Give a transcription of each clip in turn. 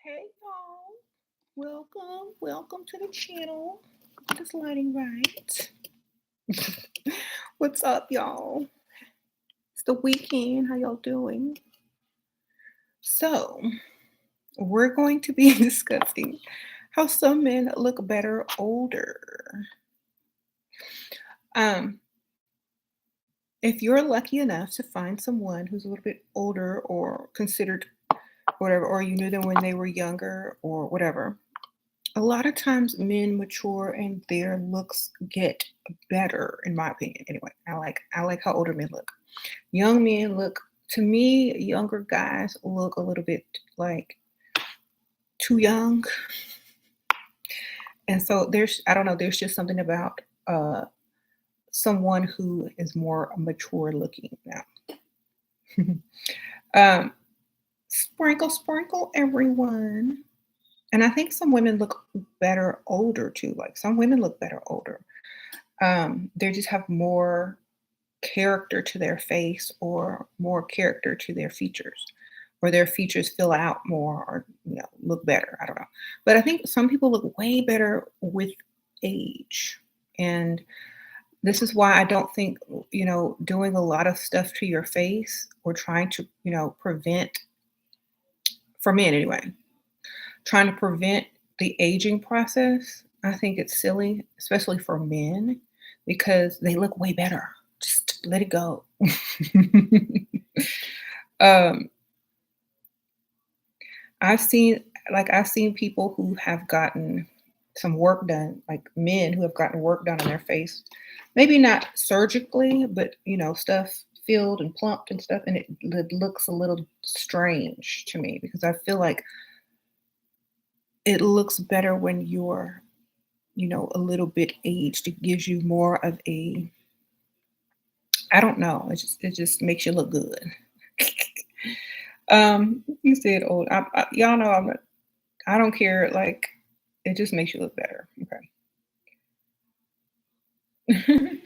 Hey y'all, welcome to the channel. Get this lighting right. What's up, y'all? It's the weekend. How y'all doing? So, we're going to be discussing how some men look better older. Um, if you're lucky enough to find someone who's a little bit older or considered whatever, or you knew them when they were younger or whatever, a lot of times men mature and their looks get better, in my opinion. Anyway, I like how older men look. Young men look, to me, younger guys look a little bit like too young. And so there's, I don't know, there's just something about someone who is more mature looking now. um, sprinkle, everyone. And I think some women look better older too. Like some women look better older. They just have more character to their face or more character to their features, or their features fill out more or look better. I don't know. But I think some people look way better with age. And this is why I don't think, doing a lot of stuff to your face or trying to, prevent, for men anyway, trying to prevent the aging process, I think it's silly, especially for men, because they look way better. Just let it go. um, I've seen people who have gotten some work done, like men who have gotten work done on their face, maybe not surgically, but stuff filled and plumped and stuff, and it looks a little strange to me because I feel like it looks better when you're a little bit aged. It gives you more of a, I don't know, it just makes you look good. You said old. Y'all know I don't care. Like, it just makes you look better. Okay.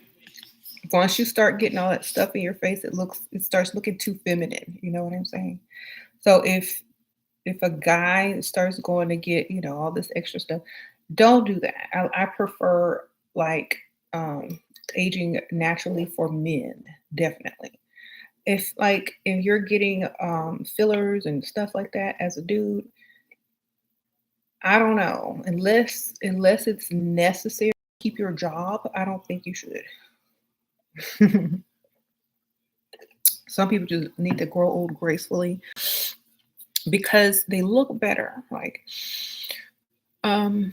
Once you start getting all that stuff in your face, it starts looking too feminine. You know what I'm saying? So if a guy starts going to get all this extra stuff, don't do that. I prefer like aging naturally for men, definitely. If you're getting fillers and stuff like that as a dude, I don't know. Unless it's necessary to keep your job, I don't think you should. Some people just need to grow old gracefully because they look better. Like, um,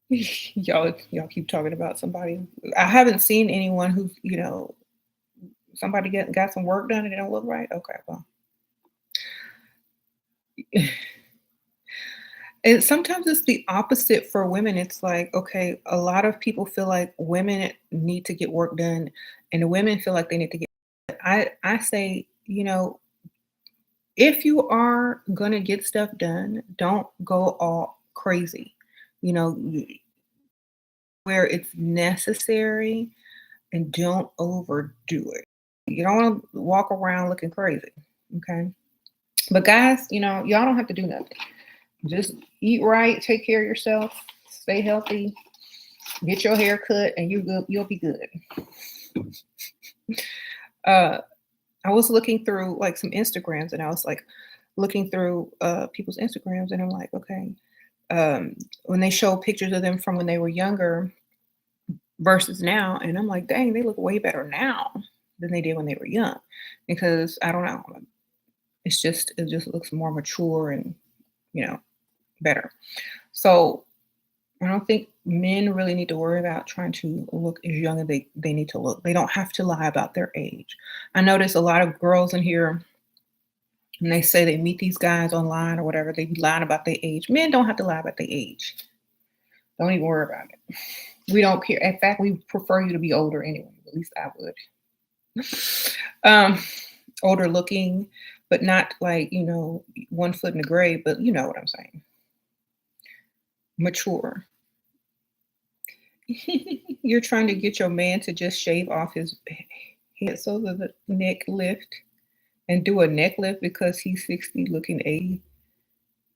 y'all keep talking about somebody. I haven't seen anyone who's somebody got some work done and they don't look right. Okay, well, and sometimes it's the opposite for women. It's like, okay, a lot of people feel like women need to get work done, and the women feel like they need to get. I say, if you are gonna get stuff done, don't go all crazy. You know, where it's necessary, and don't overdo it. You don't want to walk around looking crazy. Okay. But guys, y'all don't have to do nothing. Just eat right, take care of yourself, stay healthy, get your hair cut, and you'll be good. Uh I was looking through like some Instagrams, and I was like looking through people's Instagrams, and I'm like, okay, when they show pictures of them from when they were younger versus now, and I'm like, dang, they look way better now than they did when they were young. Because I don't know, it just looks more mature and you know better. So I don't think men really need to worry about trying to look as young as they need to look. They don't have to lie about their age. I notice a lot of girls in here, and they say they meet these guys online or whatever, they be lying about their age. Men don't have to lie about their age. Don't even worry about it. We don't care. In fact, we prefer you to be older anyway. At least I would. um, Older looking, but not like, 1 foot in the grave, but you know what I'm saying. Mature. You're trying to get your man to just shave off his head so that the neck lift. and do a neck lift because he's 60 looking 80.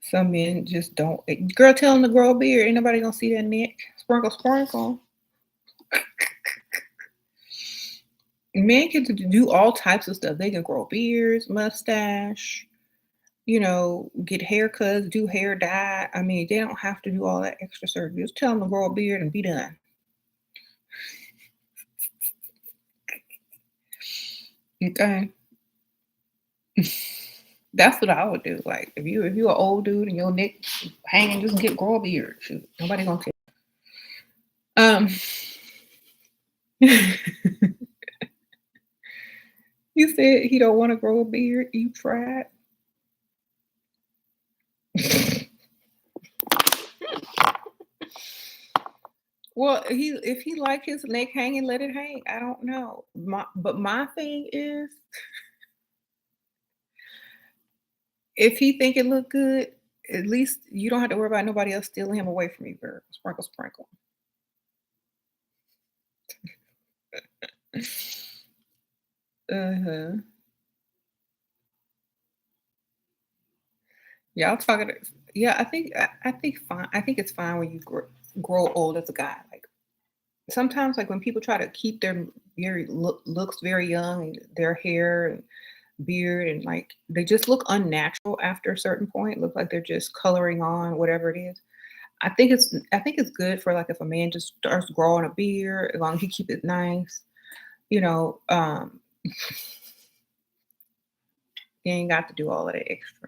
Some men just don't. Girl, tell him to grow a beard. Ain't nobody gonna see that neck. Sprinkle, sprinkle. Men can do all types of stuff. They can grow beards, mustache, get haircuts, do hair dye. I mean, they don't have to do all that extra surgery. Just tell them to grow a beard and be done. Okay. That's what I would do. Like if you're an old dude and your neck hanging, just grow a beard. Shoot, nobody gonna care. Um, you said he don't want to grow a beard. You tried. Well, if he like his neck hanging, let it hang. I don't know. My thing is, if he think it look good, at least you don't have to worry about nobody else stealing him away from you, girl. Sprinkle, sprinkle. Uh-huh. Y'all talking. Yeah, I think fine. I think it's fine when you grow old as a guy. Like sometimes, like when people try to keep their very looks very young, their hair and beard, and like they just look unnatural after a certain point. Look like they're just coloring on whatever it is. I think it's good for like if a man just starts growing a beard, as long as you keep it nice. You know, you ain't got to do all of that extra.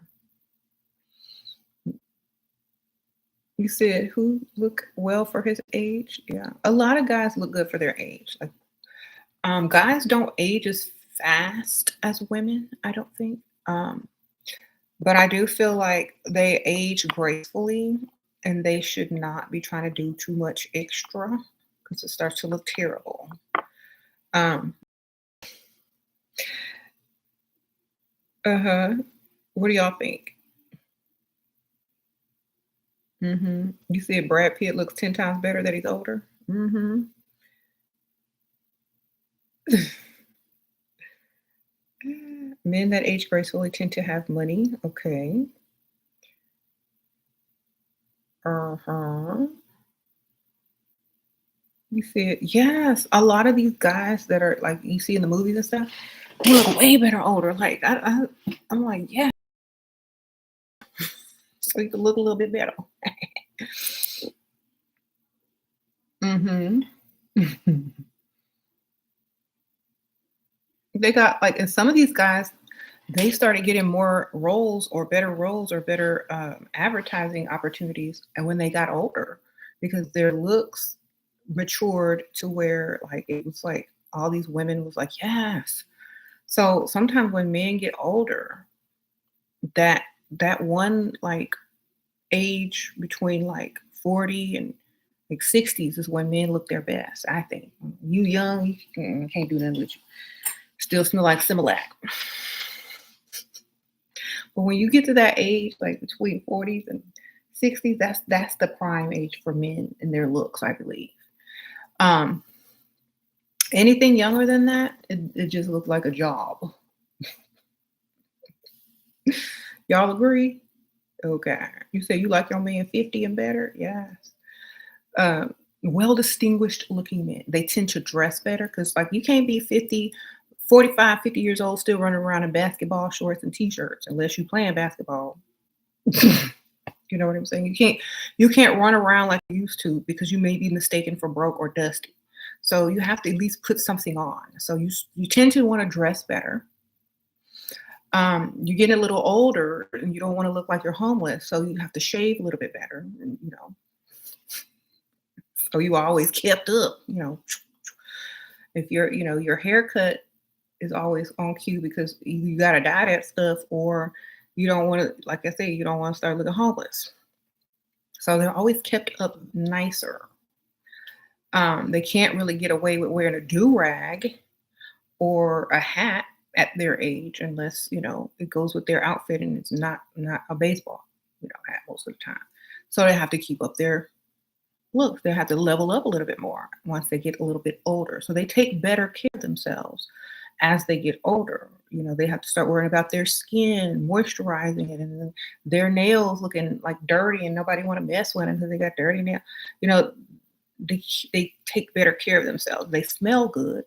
You said who look well for his age? Yeah, a lot of guys look good for their age. Like, guys don't age as fast as women. I don't think. Um, but I do feel like they age gracefully, and they should not be trying to do too much extra because it starts to look terrible. Um, uh-huh. What do y'all think? You said Brad Pitt looks 10 times better that he's older? Men that age gracefully tend to have money. Okay. Uh-huh. You said, yes, a lot of these guys that are like you see in the movies and stuff, they look way better older. Like I'm like, yeah, so you can look a little bit better. hmm They got like, and some of these guys, they started getting more roles or better advertising opportunities, and when they got older, because their looks matured to where like it was like all these women was like, yes. So sometimes when men get older, that that one like age between like 40 and like 60s is when men look their best, I think. You young, you can't do nothing with you. Still smell like Similac. But when you get to that age, like between 40s and 60s, that's the prime age for men in their looks, I believe. Um, Anything younger than that, it just looks like a job. Y'all agree? Okay. You say you like your man 50 and better? Yes. Well distinguished looking men. They tend to dress better because like you can't be 50, 45, 50 years old still running around in basketball shorts and t-shirts unless you playing basketball. You know what I'm saying? You can't run around like you used to because you may be mistaken for broke or dusty. So you have to at least put something on. So you tend to want to dress better. You get a little older and you don't want to look like you're homeless, so you have to shave a little bit better. And, so you always kept up. If your haircut is always on cue because you got to dye that stuff, or you don't want to, like I say, you don't want to start looking homeless. So they're always kept up nicer. They can't really get away with wearing a do rag or a hat at their age unless it goes with their outfit and it's not a baseball hat most of the time. So they have to keep up their looks. They have to level up a little bit more once they get a little bit older. So they take better care of themselves as they get older, they have to start worrying about their skin, moisturizing it, and then their nails looking like dirty, and nobody want to mess with them because they got dirty nails. You know, they take better care of themselves. They smell good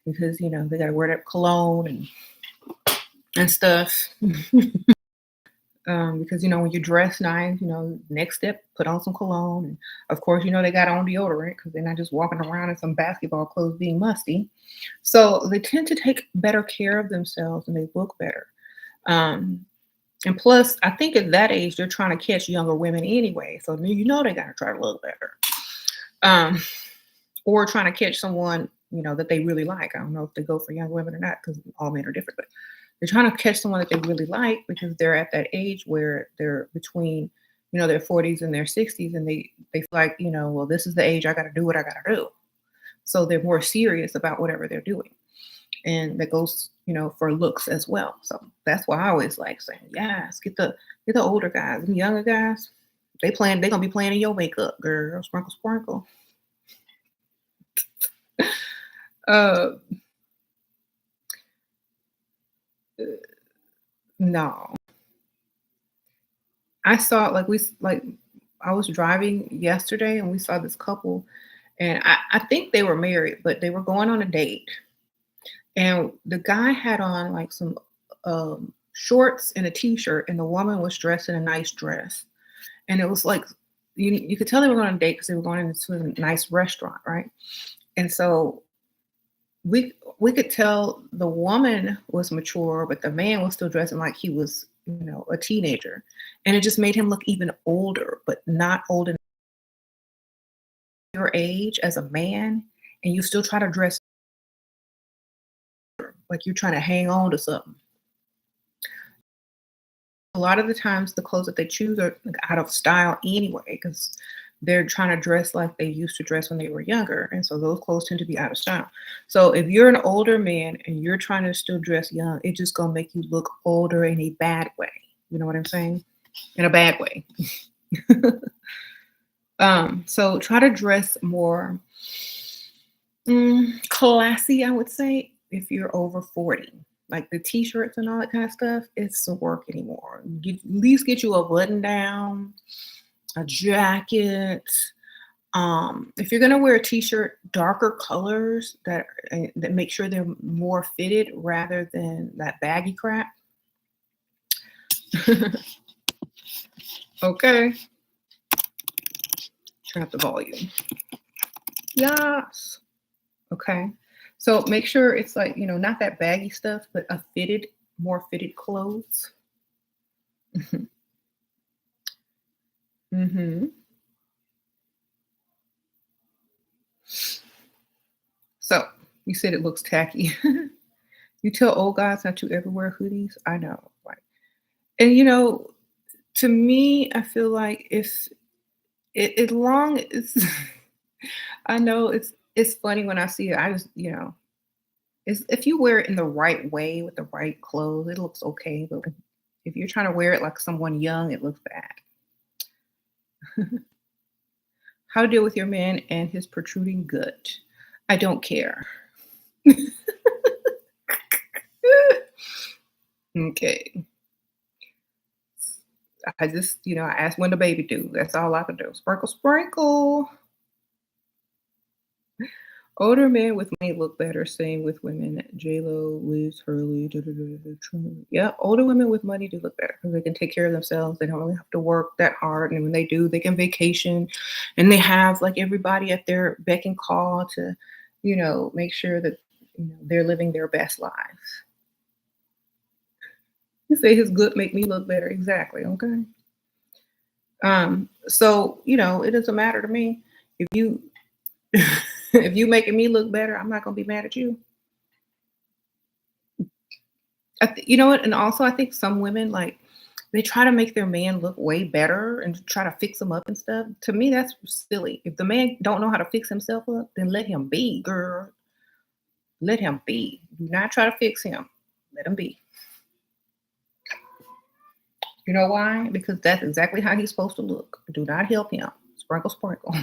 because they got to wear that cologne and stuff. Because when you dress nice, next step, put on some cologne, and of course, they got on deodorant because they're not just walking around in some basketball clothes being musty. So they tend to take better care of themselves and they look better. Um, and plus, I think at that age, they're trying to catch younger women anyway. So they got to try to look better. Um, or trying to catch someone, that they really like. I don't know if they go for young women or not because all men are different, but they're trying to catch someone that they really like because they're at that age where they're between, their 40s and their 60s, and they feel like, well, this is the age I got to do what I got to do. So they're more serious about whatever they're doing. And that goes, for looks as well. So that's why I always like saying, yes, get the older guys. And younger guys, they're gonna be playing in your makeup, girl. Sprinkle, sprinkle. Uh, no. I saw I was driving yesterday and we saw this couple, and I think they were married, but they were going on a date. And the guy had on like some shorts and a t-shirt, and the woman was dressed in a nice dress. And it was like you could tell they were going on a date because they were going into a nice restaurant, right? And so we could tell the woman was mature, but the man was still dressing like he was, a teenager. And it just made him look even older, but not old enough your age as a man, and you still try to dress like you're trying to hang on to something. A lot of the times the clothes that they choose are like, out of style anyway, because they're trying to dress like they used to dress when they were younger. And so those clothes tend to be out of style. So if you're an older man and you're trying to still dress young, it's just gonna make you look older in a bad way. You know what I'm saying? In a bad way. So try to dress more classy, I would say, if you're over 40. Like the t-shirts and all that kind of stuff, it doesn't work anymore. At least get you a button down, a jacket. If you're gonna wear a t-shirt, darker colors that make sure they're more fitted rather than that baggy crap. Okay. Turn up the volume. Yes. Okay. So make sure it's like, not that baggy stuff, but a more fitted clothes. hmm So you said it looks tacky. You tell old guys not to ever wear hoodies. I know, right? And to me, I feel like if it long as I know it's funny when I see it. I just it's if you wear it in the right way with the right clothes, it looks okay. But if you're trying to wear it like someone young, it looks bad. How to deal with your man and his protruding gut? I don't care. Okay. I just, I asked when the baby due. That's all I can do. Sprinkle, sprinkle. Older men with money look better. Same with women. J Lo, Liz Hurley. True. Yeah, older women with money do look better because they can take care of themselves. They don't really have to work that hard, and when they do, they can vacation, and they have like everybody at their beck and call to, make sure that they're living their best lives. You say his good make me look better. Exactly. Okay. So it doesn't matter to me if you if you making me look better. I'm not gonna be mad at you. You know what? And also, I think some women like they try to make their man look way better and try to fix him up and stuff. To me, that's silly. If the man don't know how to fix himself up, then let him be, girl. Let him be. Do not try to fix him. Let him be. You know why? Because that's exactly how he's supposed to look. Do not help him. Sprinkle, sprinkle.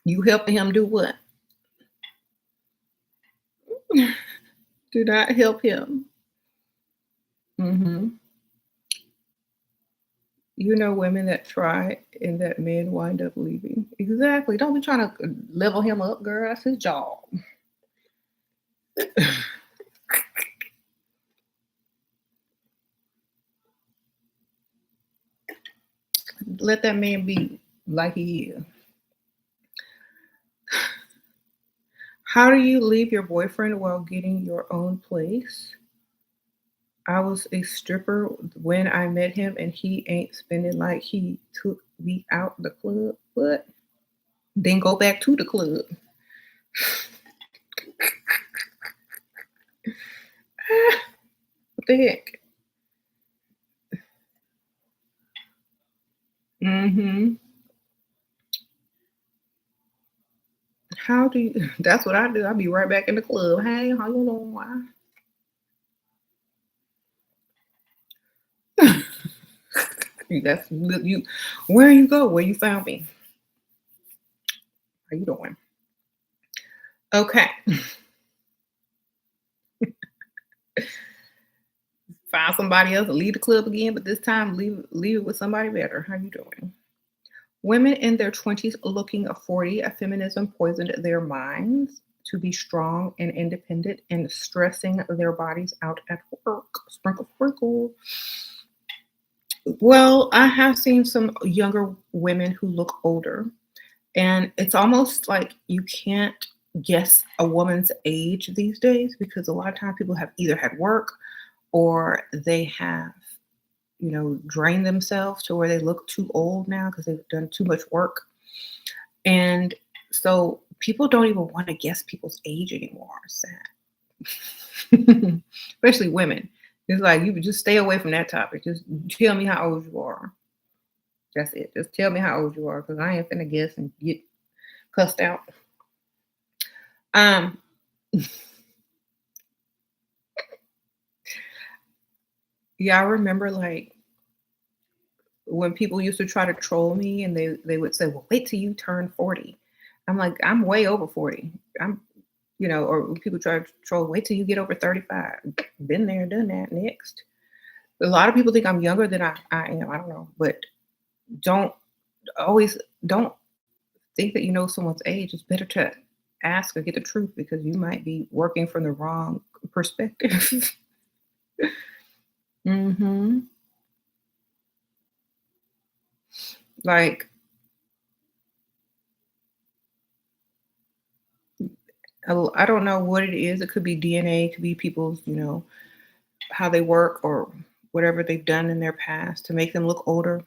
You helping him do what? Do not help him. Mhm. You know women that try and that men wind up leaving. Exactly. Don't be trying to level him up, girl. That's his job. Let that man be like he is. How do you leave your boyfriend while getting your own place? I was a stripper when I met him, and he ain't spending like he took me out the club. What? Then go back to the club. What the heck? Mhm. How do you that's what I do. I'll be right back in the club. "Hey, how you doing? Why?" That's you where you go? Where you found me? How you doing? Okay. Find somebody else and leave the club again, but this time leave it with somebody better. How you doing? Women in their 20s looking 40, feminism poisoned their minds to be strong and independent and stressing their bodies out at work. Sprinkle, sprinkle. Well, I have seen some younger women who look older, and it's almost like you can't guess a woman's age these days because a lot of times people have either had work or they have, drained themselves to where they look too old now because they've done too much work. And so people don't even want to guess people's age anymore. It's sad. Especially women. It's like you just stay away from that topic. Just tell me how old you are. That's it. Just tell me how old you are because I ain't finna guess and get cussed out. Um, yeah, I remember like when people used to try to troll me and they would say, "Well, wait till you turn 40." I'm like, "I'm way over 40." I'm or when people try to troll, "Wait till you get over 35." Been there, done that. Next. A lot of people think I'm younger than I am. I don't know, but don't always don't think that you know someone's age. It's better to ask or get the truth because you might be working from the wrong perspective. Mhm. Like, I don't know what it is. It could be DNA, it could be people's, how they work or whatever they've done in their past to make them look older.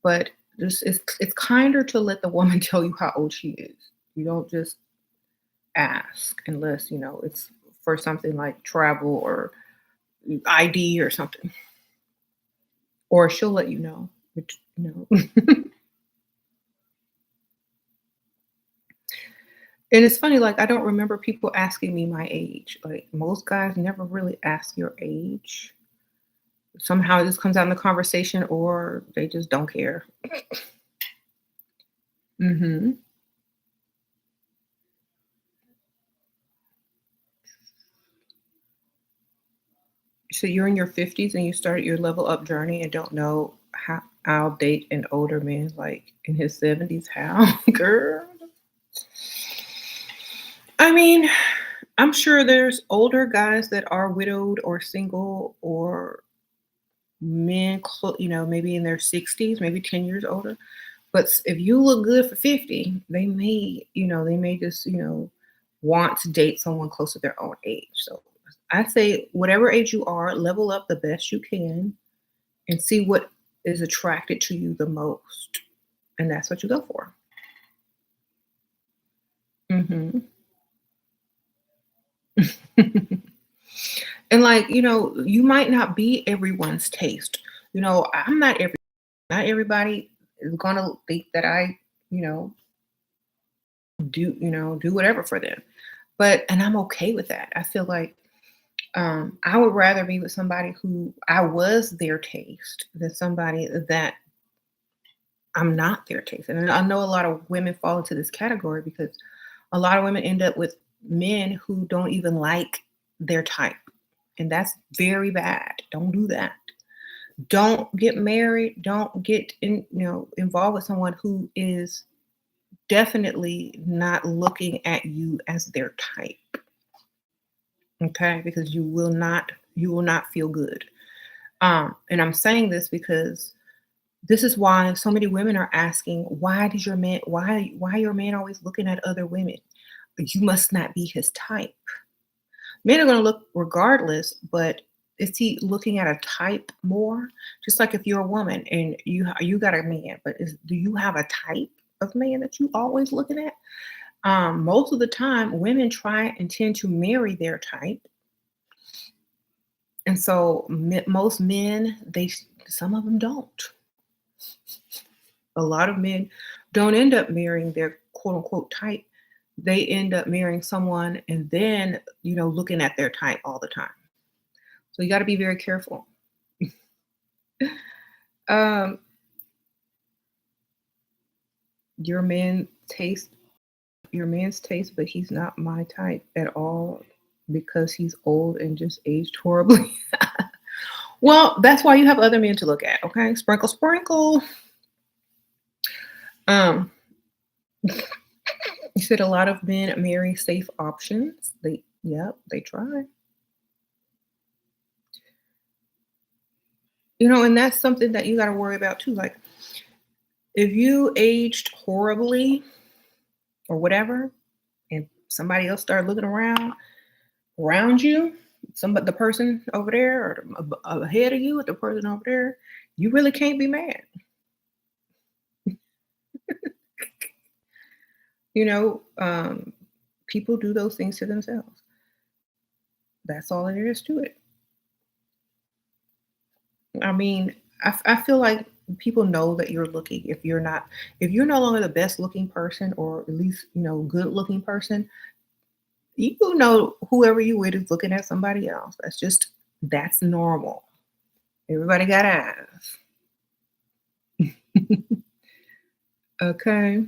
But this it's kinder to let the woman tell you how old she is. You don't just ask unless, it's for something like travel or ID or something. Or she'll let you know, which, And it's funny, like, I don't remember people asking me my age. Like, most guys never really ask your age. Somehow it just comes out in the conversation or they just don't care. Mhm. So you're in your 50s and you started your level up journey and don't know how I'll date an older man, like, in his 70s. How? Girl. I mean, I'm sure there's older guys that are widowed or single or men, maybe in their 60s, maybe 10 years older. But if you look good for 50, they may just, want to date someone close to their own age. So I say, whatever age you are, level up the best you can and see what is attracted to you the most. And that's what you go for. Hmm. And like, you might not be everyone's taste. I'm not everybody is gonna think that I, you know, do whatever for them. And I'm okay with that. I feel like I would rather be with somebody who I was their taste than somebody that I'm not their taste. And I know a lot of women fall into this category because a lot of women end up with men who don't even like their type. And that's very bad. Don't do that. Don't get married. Don't get involved with someone who is definitely not looking at you as their type. Okay? Because you will not feel good. And I'm saying this because this is why so many women are asking, why your man always looking at other women? You must not be his type. Men are going to look regardless, but is he looking at a type more? Just like if you're a woman and you got a man, but do you have a type of man that you always looking at? Most of the time, women try and tend to marry their type, and so most men, some of them don't. A lot of men don't end up marrying their quote unquote type. They end up marrying someone and then, looking at their type all the time. So you got to be very careful. Um, your man taste, your man's taste, but he's not my type at all because he's old and just aged horribly. Well, that's why you have other men to look at. Okay, sprinkle, sprinkle. Um, you said a lot of men marry safe options. They try. And that's something that you got to worry about too. Like if you aged horribly or whatever, and somebody else started looking around you, the person over there or ahead of you, or the person over there, you really can't be mad. You know, um, People do those things to themselves. That's all there is to it. I mean, I feel like people know that you're looking. If you're no longer the best looking person, or at least good looking person, you know whoever you with is looking at somebody else. That's normal. Everybody got eyes. Okay.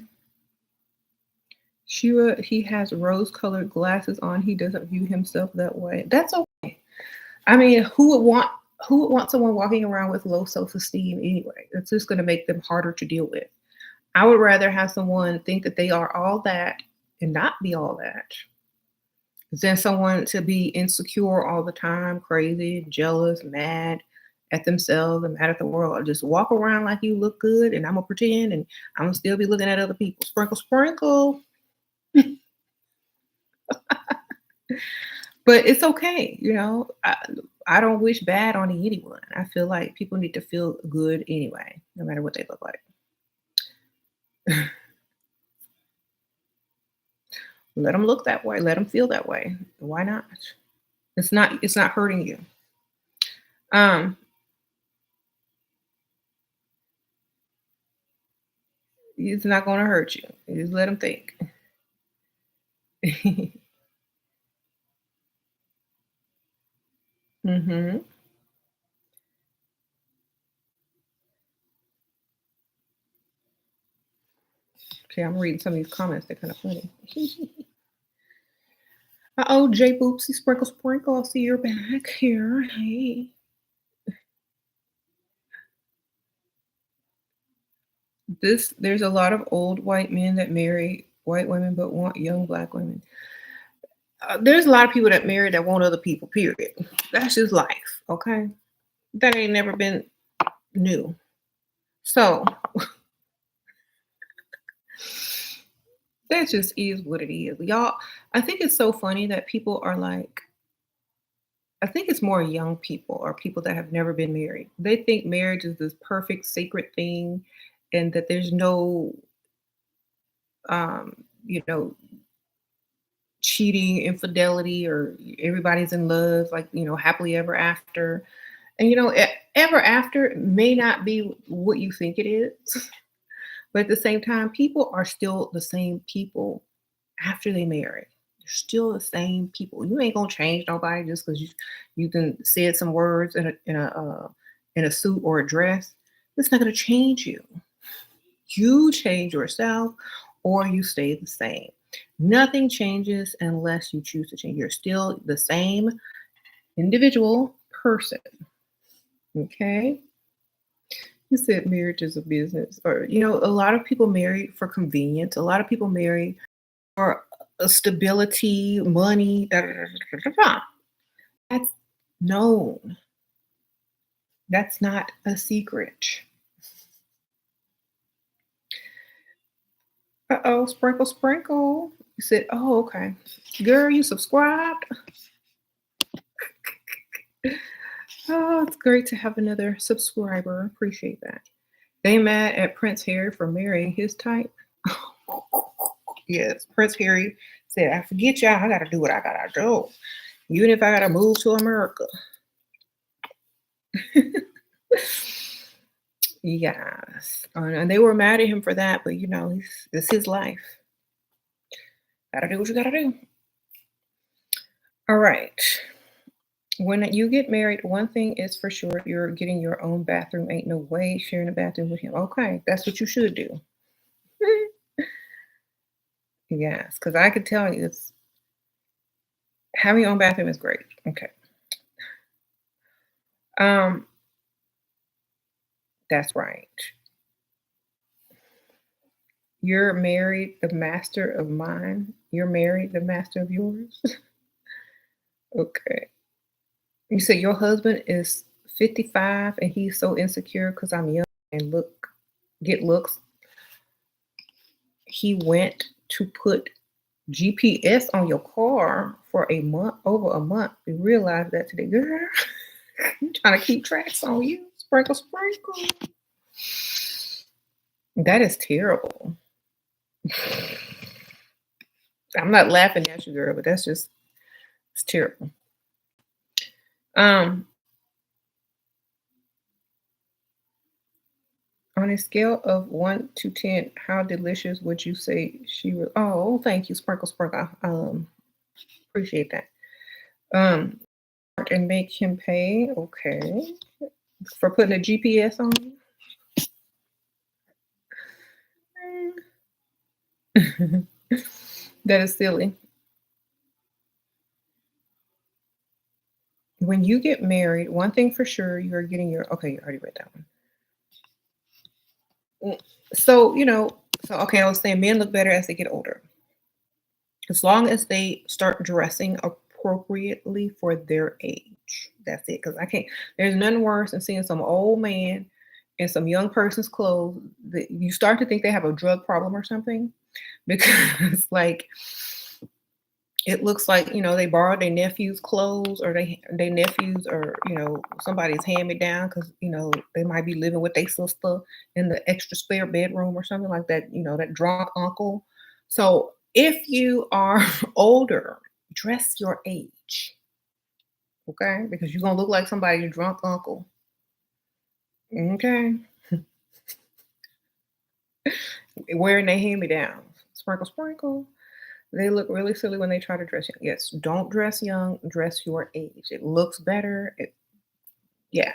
Shira, he has rose-colored glasses on. He doesn't view himself that way. That's okay. I mean, who would want someone walking around with low self-esteem anyway? It's just going to make them harder to deal with. I would rather have someone think that they are all that and not be all that than someone to be insecure all the time, crazy, jealous, mad at themselves and mad at the world. Just walk around like you look good and I'm gonna pretend and I'm gonna still be looking at other people. Sprinkle, sprinkle. But it's okay, I don't wish bad on anyone. I feel like people need to feel good anyway, no matter what they look like. Let them look that way. Let them feel that way. Why not? It's not hurting you. Um, it's not going to hurt you. You just let them think. Hmm. Okay, I'm reading some of these comments. They're kind of funny. Oh, J Boopsy Sprinkle Sprinkle. I see you're back here. Hey. There's a lot of old white men that marry white women but want young black women. There's a lot of people that marry that want other people, period. That's just life, okay? That ain't never been new. So that just is what it is. Y'all, I think it's so funny that people are like, I think it's more young people or people that have never been married. They think marriage is this perfect sacred thing and that there's no um, you know, cheating, infidelity, or everybody's in love, like, happily ever after. And ever after may not be what you think it is. But at the same time, people are still the same people after they marry. They're still the same people. You ain't gonna change nobody just because you can said some words in a suit or a dress. It's not gonna change you. You change yourself, or you stay the same. Nothing changes unless you choose to change. You're still the same individual person. Okay. You said marriage is a business, or, a lot of people marry for convenience. A lot of people marry for stability, money. Da, da, da, da, da, da. That's known. That's not a secret. Uh oh, sprinkle, sprinkle. You said, oh, okay. Girl, you subscribed? Oh, it's great to have another subscriber. Appreciate that. They mad at Prince Harry for marrying his type. Yes, Prince Harry said, I forget y'all, I gotta do what I gotta do. Even if I gotta move to America. Yes. And they were mad at him for that, but it's his life. Gotta do what you gotta do. All right. When you get married, one thing is for sure, you're getting your own bathroom. Ain't no way sharing a bathroom with him. Okay, that's what you should do. Yes, because I could tell you, it's having your own bathroom is great. Okay. Um, that's right. You're married, the master of mine. You're married, the master of yours. Okay. You said your husband is 55 and he's so insecure because I'm young and get looks. He went to put GPS on your car for a month, over a month. We realized that today, girl. I'm trying to keep tracks on you. Sprinkle, sprinkle. That is terrible. I'm not laughing at you, girl, but it's terrible. Um, on a scale of 1 to 10, how delicious would you say she was? Oh, thank you, sprinkle, sprinkle. Appreciate that. Um, and make him pay. Okay, for putting a GPS on you. That is silly. When you get married, one thing for sure, you're getting your okay, you already read that one. Mm, So, okay, I was saying men look better as they get older. As long as they start dressing appropriately for their age. That's it. Because I can't, there's nothing worse than seeing some old man in some young person's clothes that you start to think they have a drug problem or something. Because, like, it looks like, they borrowed their nephew's clothes, or they nephews, or, somebody's hand me down because, they might be living with their sister in the extra spare bedroom or something like that, that drunk uncle. So if you are older, dress your age, okay? Because you're gonna look like somebody's drunk uncle. Okay. Wearing their hand me downs. Sprinkle, sprinkle. They look really silly when they try to dress young. Yes, don't dress young, dress your age. It looks better. Yeah.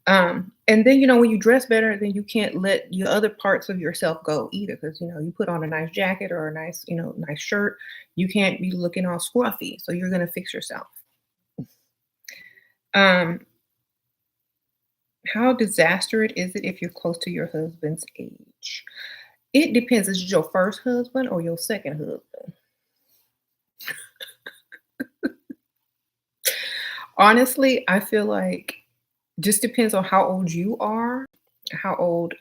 And then, when you dress better, then you can't let your other parts of yourself go either. Because, you put on a nice jacket or a nice, nice shirt, you can't be looking all scruffy. So you're gonna fix yourself. Um, how disastrous is it if you're close to your husband's age? It depends. Is it your first husband or your second husband? Honestly, I feel like just depends on how old you are, how old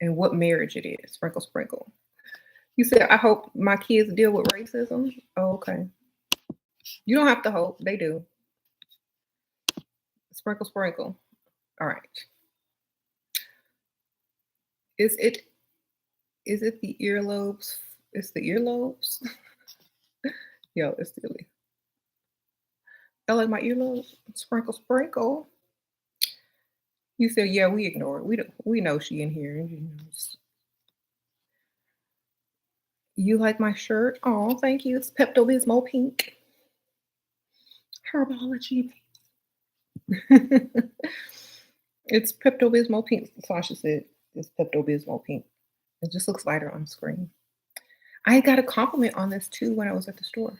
and what marriage it is. Sprinkle, sprinkle. You said, I hope my kids deal with racism. Oh, okay. You don't have to hope. They do. Sprinkle, sprinkle. All right. Is it the earlobes? It's the earlobes. Yo, it's silly. I like my earlobes. Sprinkle, sprinkle. You said, yeah, we ignore it. We know she in here. You like my shirt? Oh, thank you. It's Pepto Bismol pink. Herbology. It's Pepto Bismol pink. Sasha said it's Pepto Bismol pink. It just looks lighter on screen. I got a compliment on this too when I was at the store.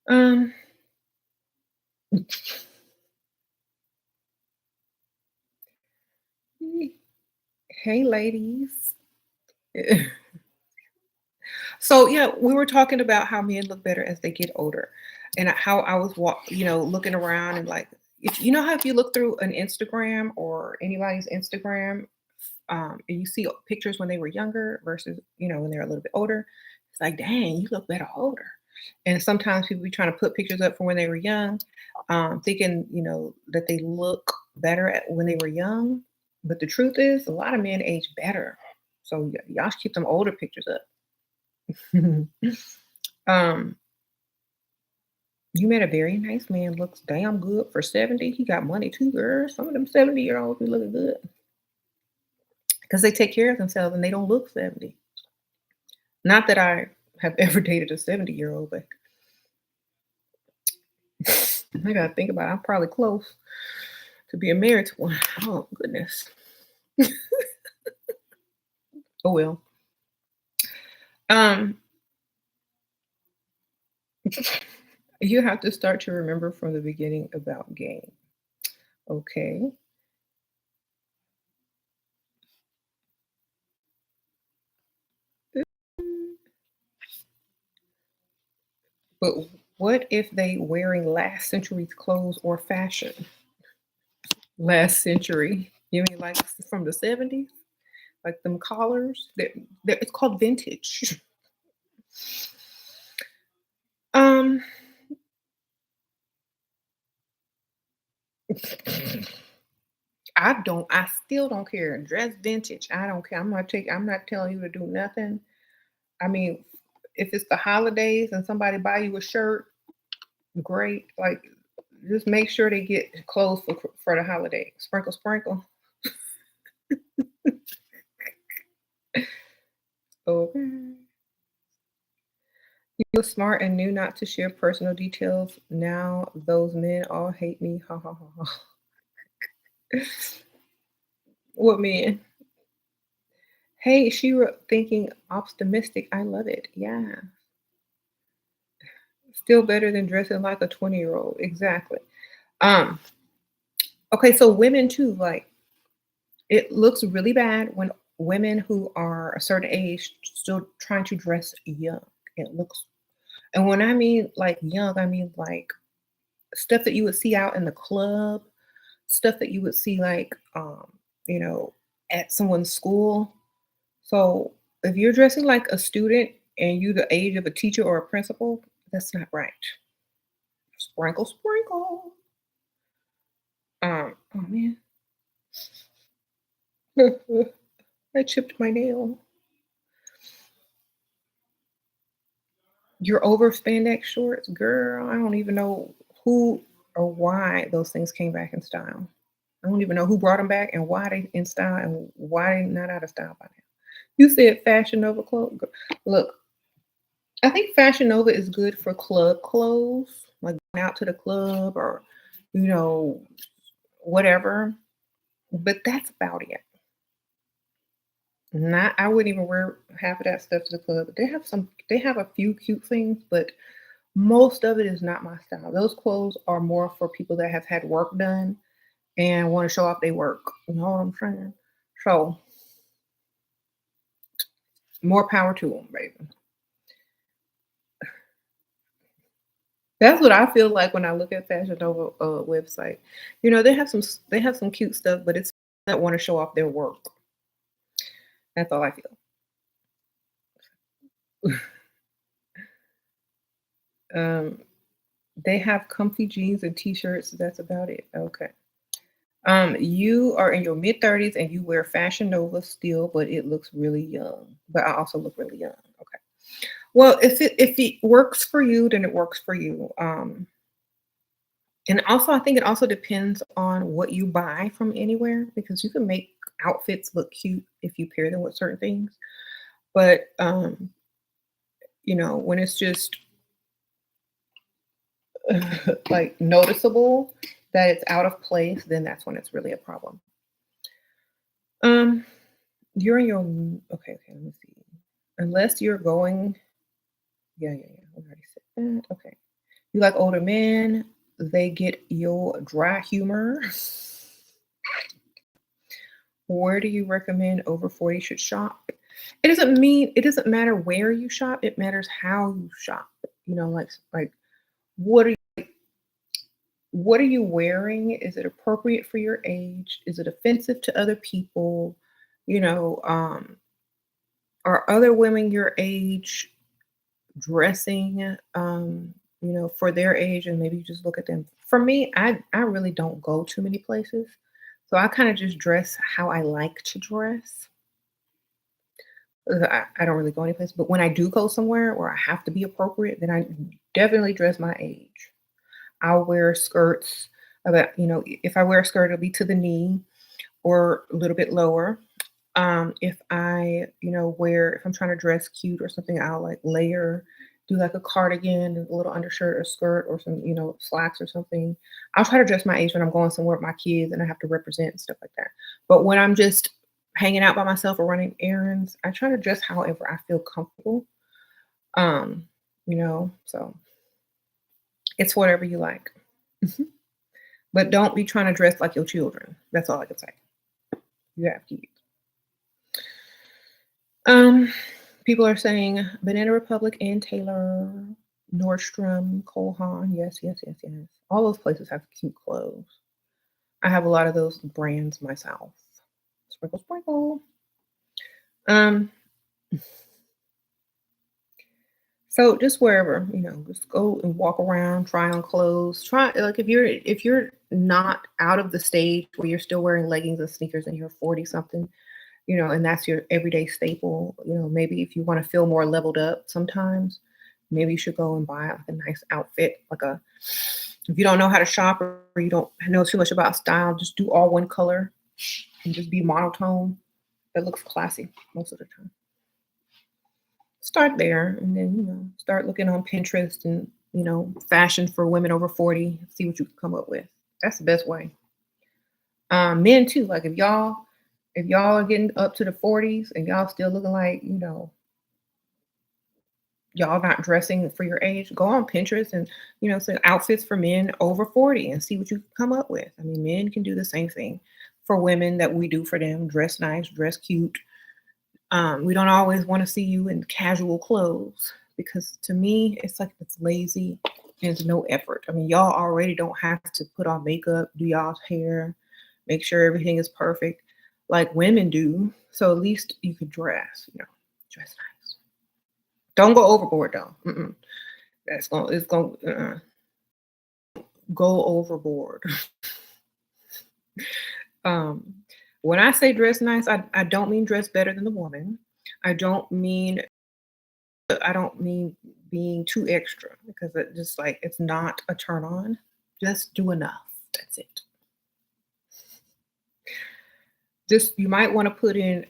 Um, hey ladies. So yeah, we were talking about how men look better as they get older, and how I was looking around and like, if you know how if you look through an Instagram or anybody's Instagram, and you see pictures when they were younger versus when they're a little bit older, it's like, dang, you look better older. And sometimes people be trying to put pictures up from when they were young, thinking that they look better at when they were young. But the truth is, a lot of men age better. So y'all should keep them older pictures up. um, you met a very nice man. Looks damn good for 70. He got money too, girl. Some of them 70-year-olds be looking good because they take care of themselves and they don't look 70. Not that I have ever dated a 70-year-old, but I gotta think about it. I'm probably close to being married to one. Oh goodness. Oh well. Um, you have to start to remember from the beginning about game. Okay. But what if they wearing last century's clothes or fashion? Last century. You mean like from the 70s? Like them collars? It's called vintage. Um, I still don't care. Dress vintage. I don't care. I'm not telling you to do nothing. I mean, if it's the holidays and somebody buy you a shirt, great. Like, just make sure they get clothes for the holiday. Sprinkle, sprinkle. Okay. You were smart and knew not to share personal details. Now those men all hate me. Ha ha ha ha. What men? Hey, she were thinking optimistic. I love it. Yeah. Still better than dressing like a 20-year-old. Exactly. Um, okay, so women too, like it looks really bad when women who are a certain age still trying to dress young. It looks, and when I mean like young, I mean like stuff that you would see out in the club, stuff that you would see like you know, at someone's school. So if you're dressing like a student and you the age of a teacher or a principal, that's not right. Sprinkle, sprinkle. Oh man, I chipped my nail. You're over spandex shorts, girl. I don't even know who or why those things came back in style. I don't even know who brought them back and why they in style and why they not out of style by now. You said Fashion Nova clothes. Look, I think Fashion Nova is good for club clothes, like going out to the club or, you know, whatever. But that's about it. Not, I wouldn't even wear half of that stuff to the club. They have a few cute things, but most of it is not my style. Those clothes are more for people that have had work done and want to show off their work. You know what I'm saying? So more power to them, baby. That's what I feel like when I look at Fashion Nova website. They have some cute stuff, but it's that want to show off their work. That's all I feel. Um, they have comfy jeans and t-shirts. That's about it. Okay. You are in your mid 30s and you wear Fashion Nova still, but it looks really young. But I also look really young. Okay. Well, if it works for you, then it works for you. And also, I think it also depends on what you buy from anywhere because you can make outfits look cute if you pair them with certain things. But when it's just like noticeable that it's out of place, then that's when it's really a problem. Um, you're in your okay, let me see. Unless you're going, yeah, yeah, yeah. We already said that. Okay. You like older men, they get your dry humor. Where do you recommend over 40 should shop? It doesn't matter where you shop, it matters how you shop. Like what are what are you wearing? Is it appropriate for your age? Is it offensive to other people? You know, are other women your age dressing for their age, and maybe you just look at them. For me, I really don't go too many places. So I kind of just dress how I like to dress. I don't really go anyplace, but when I do go somewhere where I have to be appropriate, then I definitely dress my age. I'll wear skirts about, if I wear a skirt, it'll be to the knee or a little bit lower. If I, if I'm trying to dress cute or something, I'll like layer, do like a cardigan, a little undershirt or skirt or some, slacks or something. I'll try to dress my age when I'm going somewhere with my kids and I have to represent and stuff like that. But when I'm just hanging out by myself or running errands, I try to dress however I feel comfortable. So it's whatever you like. Mhm. But don't be trying to dress like your children. That's all I can say. You have kids. Um, People are saying Banana Republic and Taylor, Nordstrom, Cole Haan. Yes, yes, yes, yes. All those places have cute clothes. I have a lot of those brands myself. Sprinkle, sprinkle. Um, so just wherever, just go and walk around, try on clothes. Try like if you're not out of the stage where you're still wearing leggings and sneakers and you're 40 something, and that's your everyday staple. Maybe if you want to feel more leveled up sometimes, maybe you should go and buy like a nice outfit. If you don't know how to shop or you don't know too much about style, just do all one color and just be monotone. That looks classy most of the time. Start there and then, start looking on Pinterest and, fashion for women over 40, see what you can come up with. That's the best way. Men too, like if y'all are getting up to the 40s and y'all still looking like, y'all not dressing for your age, go on Pinterest and, say outfits for men over 40 and see what you can come up with. I mean, men can do the same thing for women that we do for them. Dress nice, dress cute. We don't always want to see you in casual clothes because to me, it's like it's lazy and it's no effort. I mean, y'all already don't have to put on makeup, do y'all's hair, make sure everything is perfect like women do. So at least you could dress nice. Don't go overboard though. It's gonna go overboard. um, when I say dress nice, I don't mean dress better than the woman. I don't mean I don't mean being too extra because it just like it's not a turn on. Just do enough. That's it. Just you might want to put in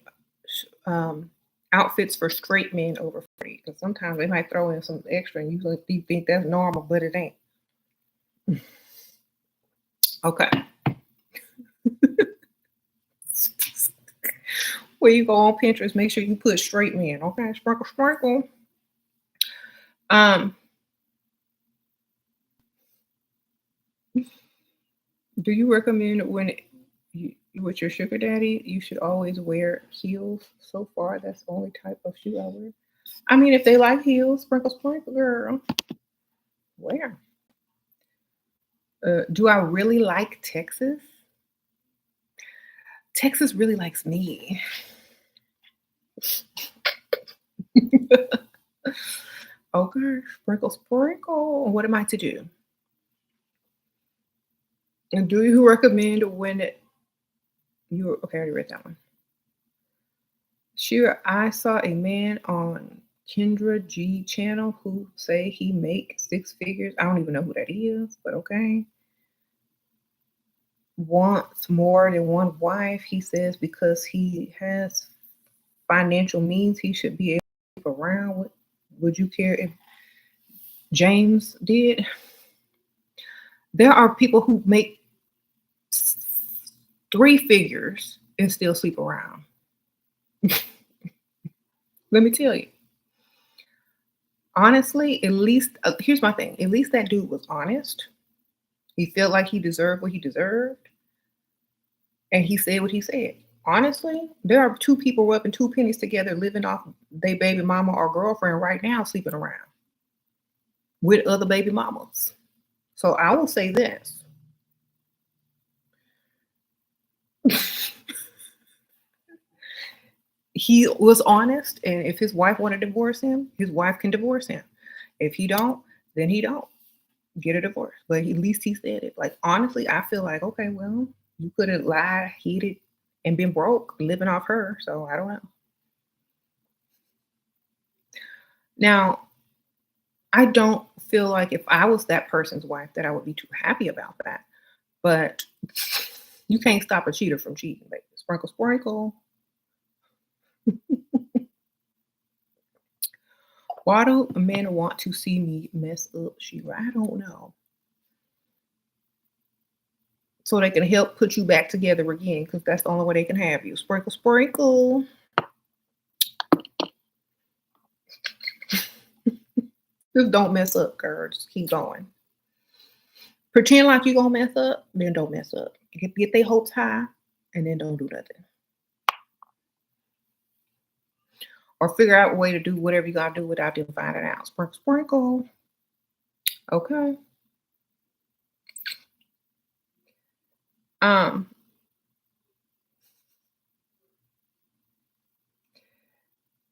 um, outfits for straight men over 40 because sometimes they might throw in some extra and you think that's normal, but it ain't. Okay. Where you go on Pinterest, make sure you put straight men. Okay, sprinkle, sprinkle. Um, do you recommend when you with your sugar daddy, you should always wear heels? So far, that's the only type of shoe I wear. I mean, if they like heels, sprinkle, sprinkle, girl, wear. Do I really like Texas? Texas really likes me. Okay, sprinkle, sprinkle. What am I to do? And do you recommend when you okay? I already read that one. Sure, I saw a man on Kendra G channel who say he make six figures. I don't even know who that is, but okay. Wants more than one wife, he says, because he has financial means he should be able to keep around. Would you care if James did? There are people who make three figures and still sleep around. Let me tell you. Honestly, at least here's my thing. At least that dude was honest. He felt like he deserved what he deserved, and he said what he said. Honestly, there are two people rubbing two pennies together, living off their baby mama or girlfriend right now, sleeping around with other baby mamas. So I will say this: he was honest, and if his wife want to divorce him, his wife can divorce him. If he don't, then he don't get a divorce. But at least he said it. Like honestly, I feel like okay, well, you could have lied, hid it, and been broke living off her. So I don't know. Now, I don't feel like if I was that person's wife that I would be too happy about that. But you can't stop a cheater from cheating, baby. Sprinkle, sprinkle. Why do men want to see me mess up, Sheila? I don't know. So they can help put you back together again, because that's the only way they can have you. Sprinkle, sprinkle. Just don't mess up, girl. Just keep going. Pretend like you're gonna mess up, then don't mess up. Get their hopes high, and then don't do nothing. Or figure out a way to do whatever you gotta do without them finding out. Sprinkle, sprinkle. Okay. Um,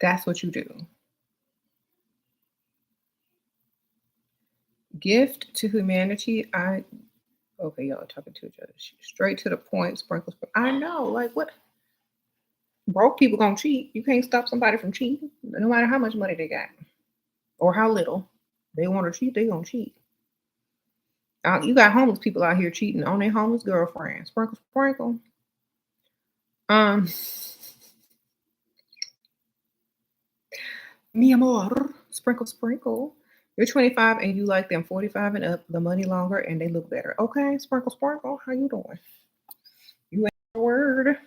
that's what you do. Gift to humanity. Okay, y'all are talking to each other. Straight to the point. Sprinkle, sprinkle. I know. Like what? Broke people gonna cheat. You can't stop somebody from cheating, no matter how much money they got or how little. They want to cheat. They gonna cheat. You got homeless people out here cheating on their homeless girlfriend. Sprinkle, sprinkle. Um, mi amor. Sprinkle, sprinkle. You're 25 and you like them 45 and up, the money longer, and they look better. Okay, sprinkle, sprinkle. How you doing? You ain't a word.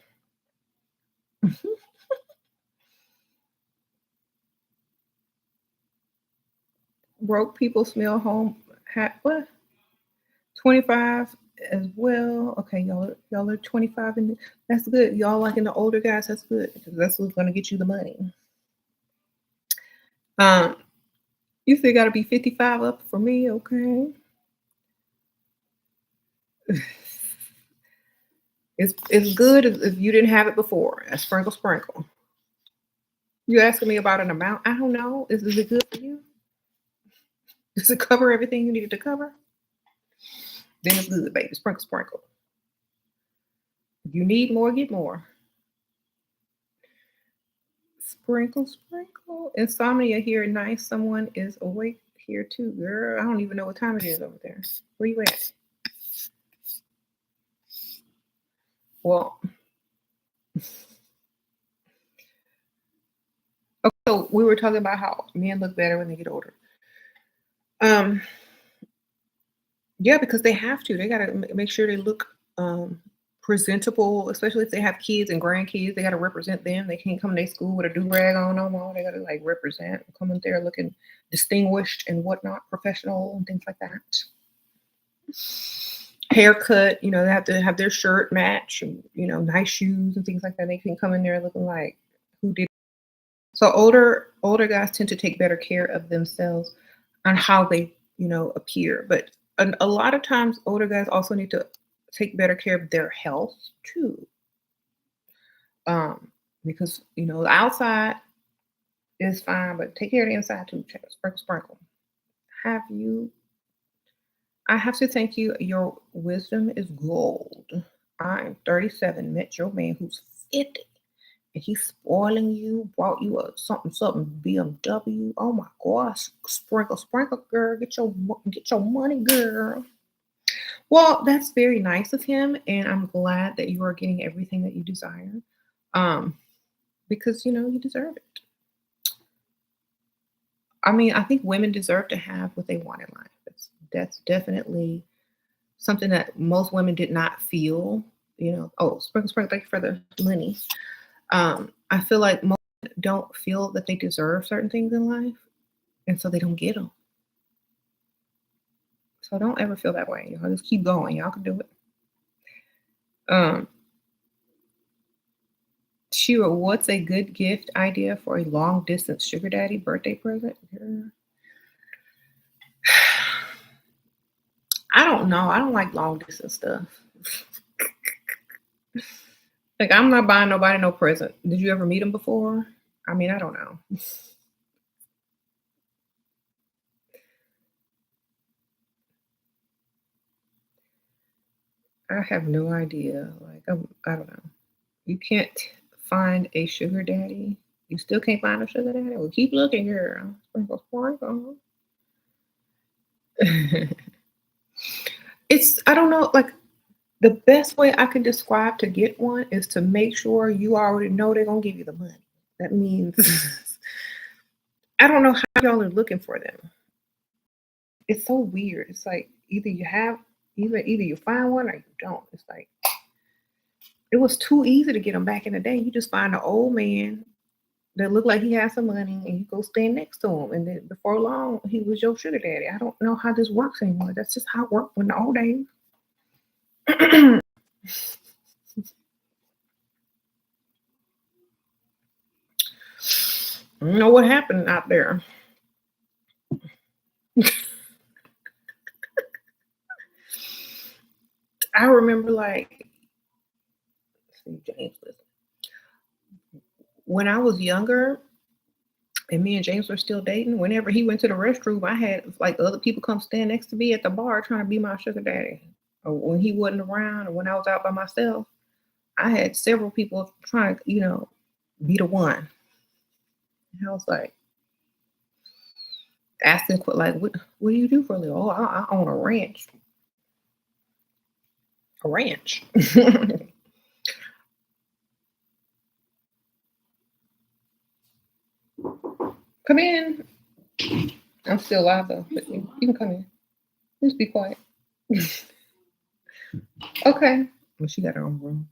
Broke people smell home. What? 25 as well. Okay, y'all are 25 and that's good. Y'all liking the older guys, that's good because that's what's gonna get you the money. Um, you still gotta be 55 up for me, okay? It's good if you didn't have it before. A sprinkle, sprinkle. You asking me about an amount? I don't know. Is it good for you? Does it cover everything you needed to cover? Then it's good, baby. Sprinkle, sprinkle. If you need more, get more. Sprinkle, sprinkle. Insomnia here. Nice. Someone is awake here too, girl. I don't even know what time it is over there. Where you at? Well, okay, so we were talking about how men look better when they get older. Um, yeah, because they have to. They gotta make sure they look presentable, especially if they have kids and grandkids. They gotta represent them. They can't come to their school with a do rag on no more. They gotta like represent, come in there looking distinguished and whatnot, professional and things like that. Haircut, they have to have their shirt match, and, nice shoes and things like that. They can come in there looking like who did. So older guys tend to take better care of themselves on how they, appear. But a lot of times older guys also need to take better care of their health too. Because the outside is fine, but take care of the inside too. Sprinkle, sprinkle. Have you I have to thank you. Your wisdom is gold. I'm 37, met your man who's 50, and he's spoiling you, bought you a something, something BMW. Oh my gosh. Sprinkle, sprinkle, girl. Get your money, girl. Well, that's very nice of him, and I'm glad that you are getting everything that you desire. Um, because you deserve it. I mean, I think women deserve to have what they want in life. That's definitely something that most women did not feel. Oh, sprinkle, sprinkle, thank you for the money. I feel like most don't feel that they deserve certain things in life, and so they don't get them. So don't ever feel that way. Y'all just keep going. Y'all can do it. Um, Shira, what's a good gift idea for a long distance sugar daddy birthday present? Girl. I don't know. I don't like long distance stuff. Like, I'm not buying nobody no present. Did you ever meet him before? I mean, I don't know. I have no idea. Like, I don't know. You can't find a sugar daddy. You still can't find a sugar daddy? Well, keep looking, girl. Sprinkle, sprinkle. It's, I don't know, like, the best way I can describe to get one is to make sure you already know they're gonna give you the money. That means I don't know how y'all are looking for them. It's so weird. It's like either you have either you find one or you don't. It's like it was too easy to get them back in the day. You just find an old man that looked like he had some money and you go stand next to him. And then before long, he was your sugar daddy. I don't know how this works anymore. That's just how it worked in the old days. I don't know what happened out there. I remember like see, James, listen. When I was younger and me and James were still dating, whenever he went to the restroom, I had like other people come stand next to me at the bar trying to be my sugar daddy. Or when he wasn't around or when I was out by myself, I had several people trying to, be the one. And I was like asking, like, what do you do for a living? Oh, I own a ranch. A ranch. Come in. I'm still alive though, but you can come in. Just be quiet. Okay. Well, she got her own room.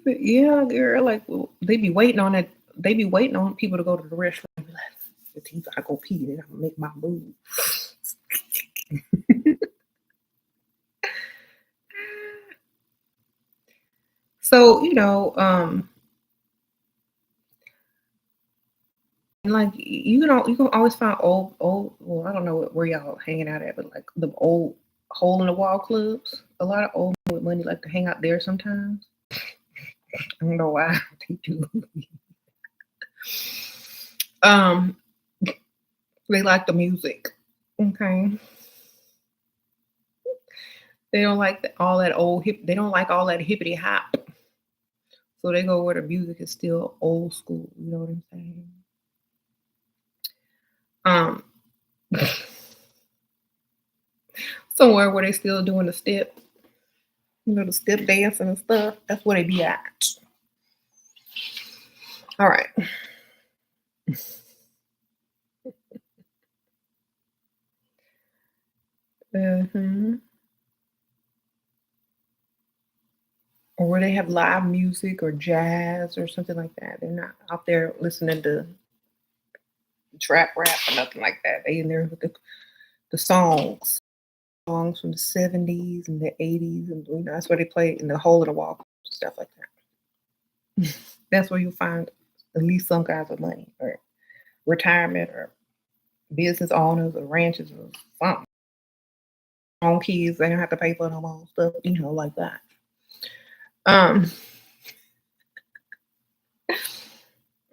Yeah, girl. Like, well, they be waiting on it. They be waiting on people to go to the restroom. Be like, if he gotta go pee, then I'm gonna make my move. So, like you can always find old. Well, I don't know where y'all hanging out at, but like the old hole in the wall clubs. A lot of old men with money like to hang out there sometimes. I don't know why they do. Um, they like the music. Okay. They don't like all that old hip. They don't like all that hippity hop. So they go where the music is still old school. You know what I'm saying? Um, somewhere where they still doing the step, the step dancing and stuff. That's where they be at. All right. Mm-hmm. Or where they have live music or jazz or something like that. They're not out there listening to trap rap or nothing like that. They in there with the songs from the 70s and the 80s, and that's where they play in the hole of the wall stuff like that. That's where you'll find at least some guys with money or retirement or business owners or ranches or something. Own kids, they don't have to pay for no more stuff, like that. Um.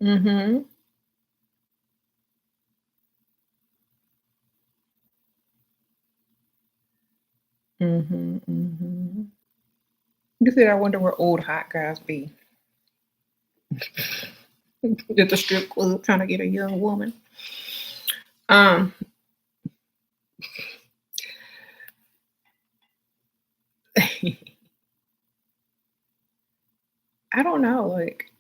Mhm. Mhm. Mhm. You said I wonder where old hot guys be at the strip club trying to get a young woman. Um. I don't know, like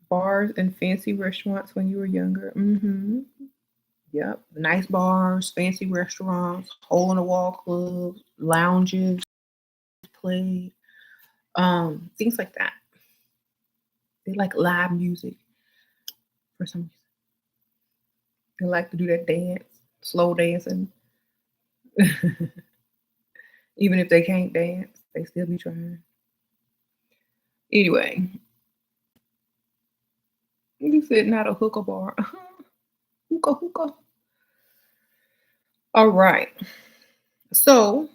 bars and fancy restaurants when you were younger. Mhm. Yep. Nice bars, fancy restaurants, hole in the wall clubs, lounges, played, things like that. They like live music for some reason. They like to do that dance, slow dancing. Even if they can't dance, they still be trying. Anyway, you said not a hookah bar. Hookah, hookah. All right. So,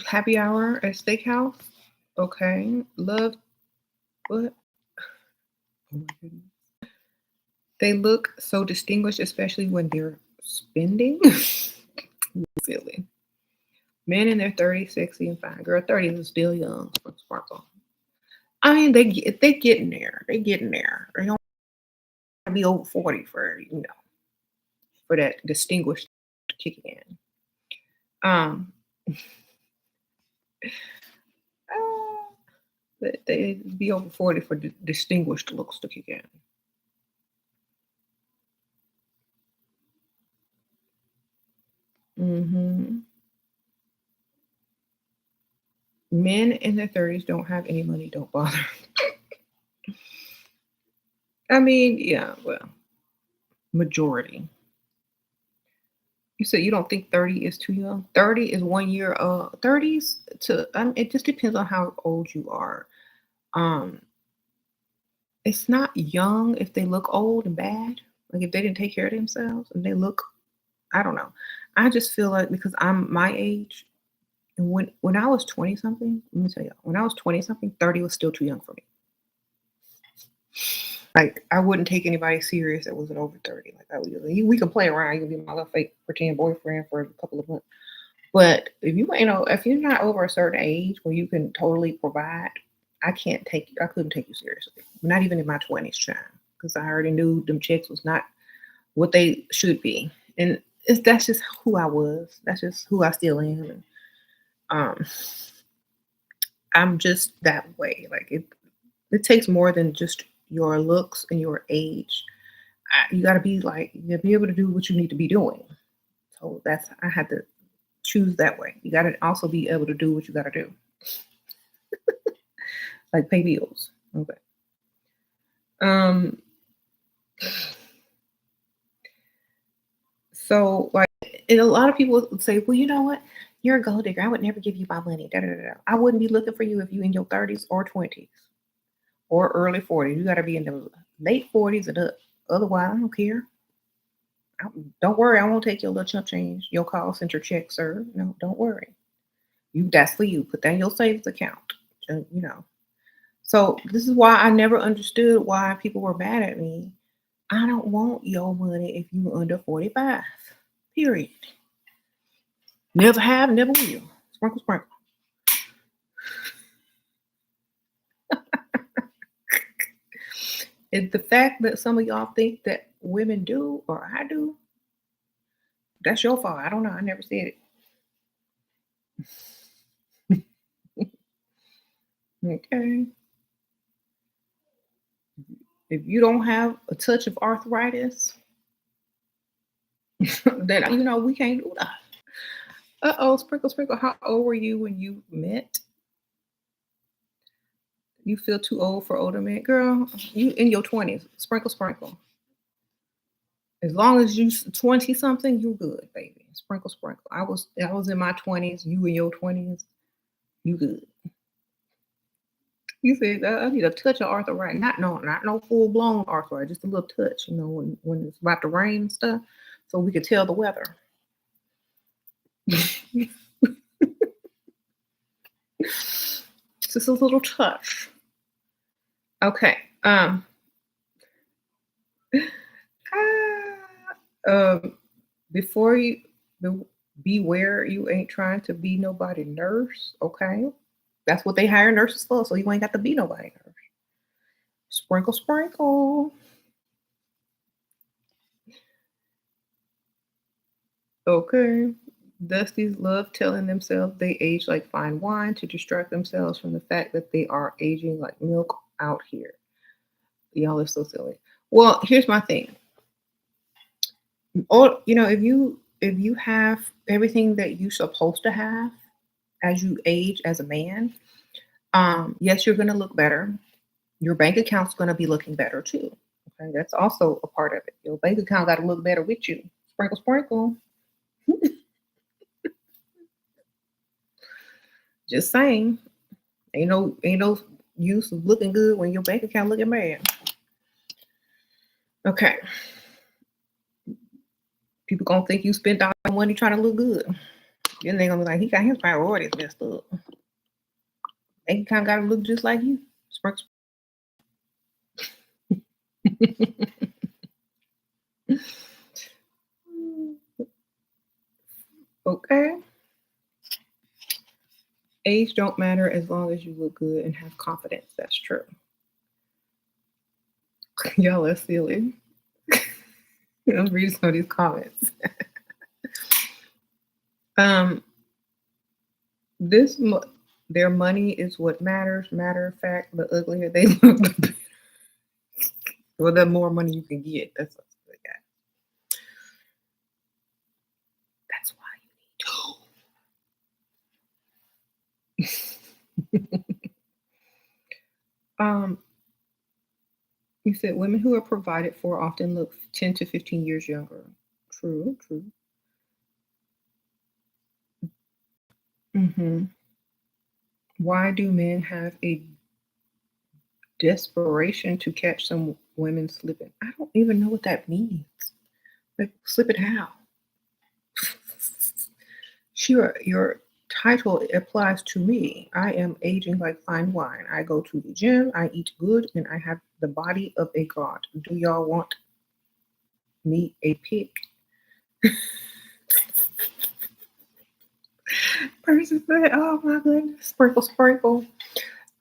happy hour at steakhouse. Okay. Love what? Oh my goodness. They look so distinguished, especially when they're spending. Silly. Men in their 30s, sexy and fine. Girl, 30s is still young. Sparkle. I mean, they getting there. They getting there. They don't have to be over 40 for for that distinguished kicking in. Um, uh, they be over 40 for distinguished looks to kick in. Hmm. Men in their 30s don't have any money, don't bother. I mean, yeah, well, majority. You said you don't think 30 is too young? 30 is 1 year, 30s to, it just depends on how old you are. Um, it's not young if they look old and bad. Like if they didn't take care of themselves and they look, I don't know. I just feel like because I'm my age, and when I was 20 something, let me tell you, when I was 20 something, 30 was still too young for me. Like I wouldn't take anybody serious that wasn't over 30. Like I would, we could play around. You could be my little fake pretend boyfriend for a couple of months. But if you ain't know, if you're not over a certain age where you can totally provide, I can't take you. I couldn't take you seriously. Not even in my 20s, child, because I already knew them checks was not what they should be, and that's just who I was. That's just who I still am. And um, I'm just that way. Like it takes more than just your looks and your age. You got to be like you gotta be able to do what you need to be doing. So that's I had to choose that way. You got to also be able to do what you got to do, like pay bills. Okay. Um. So like, and a lot of people would say, well, you know what? You're a gold digger. I would never give you my money. Da, da, da, da. I wouldn't be looking for you if you in your 30s or 20s or early 40s. You got to be in the late 40s and up. Otherwise, I don't care. Don't worry. I won't take your little chump change, your call center check, sir. No, don't worry. You that's for you. Put that in your savings account. You know. So this is why I never understood why people were mad at me. I don't want your money if you under 45. Period. Never have, never will. Sprinkle, sprinkle. It's the fact that some of y'all think that women do or I do, that's your fault. I don't know. I never said it. Okay. If you don't have a touch of arthritis, then we can't do that. Uh-oh, sprinkle, sprinkle. How old were you when you met? You feel too old for older men? Girl, you in your 20s. Sprinkle, sprinkle. As long as you 20 something, you good, baby. Sprinkle, sprinkle. I was in my 20s, you in your 20s, you good. You said I need a touch of arthritis. Not no full blown arthritis, just a little touch, when it's about to rain and stuff. So we could tell the weather. Just a little touch. Okay. Um before you be- beware you ain't trying to be nobody nurse, okay? That's what they hire nurses for, so you ain't got to be nobody nurse. Sprinkle, sprinkle. Okay. Dusties love telling themselves they age like fine wine to distract themselves from the fact that they are aging like milk out here. Y'all are so silly. Well, here's my thing. Or if you have everything that you're supposed to have as you age as a man, Yes, you're gonna look better. Your bank account's gonna be looking better too. Okay, that's also a part of it. Your bank account got to look better with you. Sprinkle, sprinkle. Just saying. Ain't no use of looking good when your bank account looking bad. Okay, people gonna think you spent all your money trying to look good. Then they gonna be like, he got his priorities messed up. Bank account got to look just like you. Sprinkle. Okay. Age don't matter as long as you look good and have confidence. That's true. Y'all are silly. I'm reading some of these comments. Um, this their money is what matters. Matter of fact, the uglier they look, well, the more money you can get. That's what they got. That's why you need to. um, you said women who are provided for often look 10 to 15 years younger. True, true. Hmm. Why do men have a desperation to catch some women slipping? I don't even know what that means. Like, slipping how? Sure, your title applies to me. I am aging like fine wine. I go to the gym, I eat good, and I have the body of a god. Do y'all want me a pic? Person said, "Oh my goodness, sprinkle, sprinkle."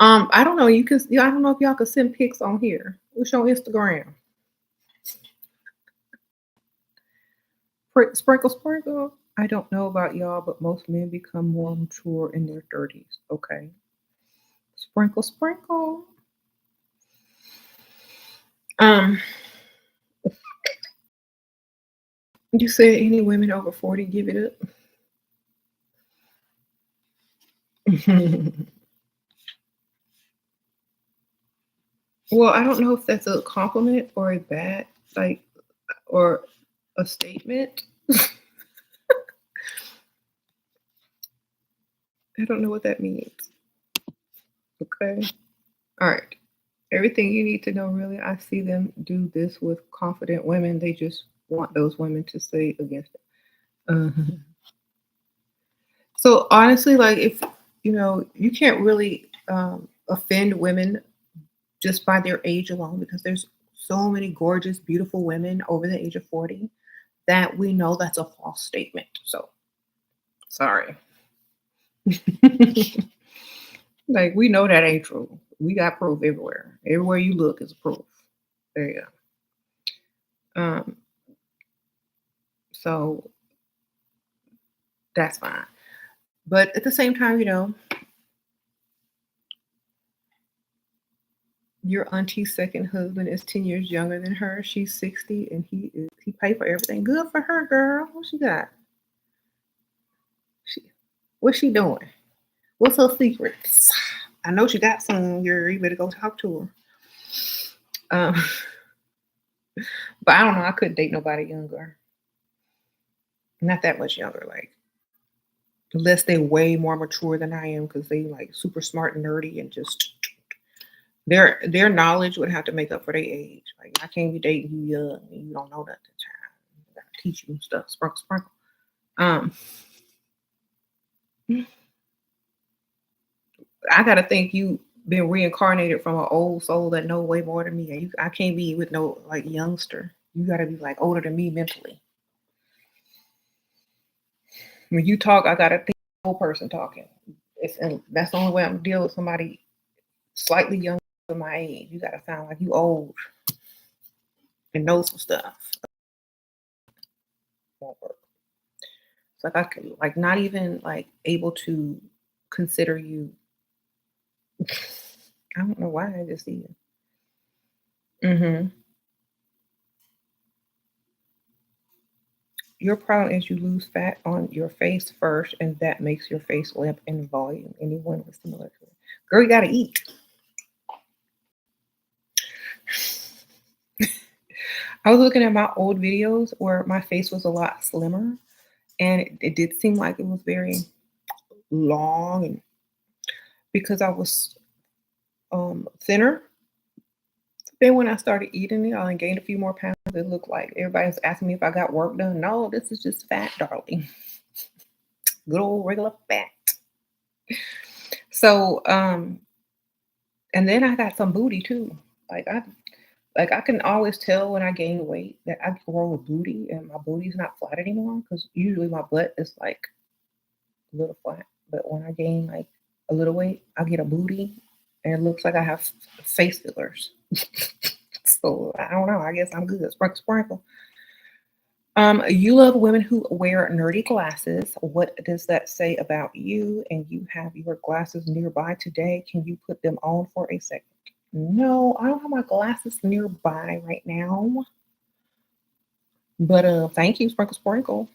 I don't know. You can. I don't know if y'all can send pics on here. What's your Instagram? Sprinkle, sprinkle. I don't know about y'all, but most men become more mature in their 30s. Okay. Sprinkle, sprinkle. Um, you said any women over 40 give it up. Well, I don't know if that's a compliment or a bad, like, or a statement. I don't know what that means. Okay. All right. Everything you need to know, really. I see them do this with confident women. They just want those women to say against it. Uh-huh. So honestly, like, if you can't really offend women just by their age alone, because there's so many gorgeous, beautiful women over the age of 40 that we know that's a false statement. So sorry. Like, we know that ain't true. We got proof everywhere. Everywhere you look is proof. There you go. So that's fine. But at the same time, your auntie's second husband is 10 years younger than her. She's 60 and he paid for everything. Good for her, girl. What she got? She what's she doing? What's her secrets? I know she got some. You better go talk to her. Um, but I don't know. I couldn't date nobody younger. Not that much younger. Like, unless they way more mature than I am, because they like super smart and nerdy and just their knowledge would have to make up for their age. Like, I can't be dating you young and you don't know nothing. Child. I gotta teach you stuff. Sprinkle, sprinkle. Um, I gotta think you been reincarnated from an old soul that know way more than me. I can't be with no like youngster. You gotta be like older than me mentally. When you talk, I gotta think old person talking. And that's the only way I'm gonna deal with somebody slightly younger than my age. You gotta sound like you old and know some stuff. Won't work. It's like I could like not even like able to consider you. I don't know why I just see it. Hmm. Your problem is you lose fat on your face first, and that makes your face limp in volume. Anyone with similar to it. Girl, you gotta eat. I was looking at my old videos where my face was a lot slimmer, and it did seem like it was very long, and because I was thinner. Then when I started eating it, I gained a few more pounds. It looked like everybody's asking me if I got work done. No, this is just fat, darling. Good old regular fat. So, and then I got some booty too. Like I can always tell when I gain weight that I grow a booty and my booty's not flat anymore because usually my butt is like a little flat. But when I gain like a little weight, I get a booty and it looks like I have face fillers. So I don't know. I guess I'm good. Sprinkle, sprinkle. You love women who wear nerdy glasses. What does that say about you? And you have your glasses nearby today. Can you put them on for a second? No, I don't have my glasses nearby right now. But thank you, Sprinkle Sprinkle.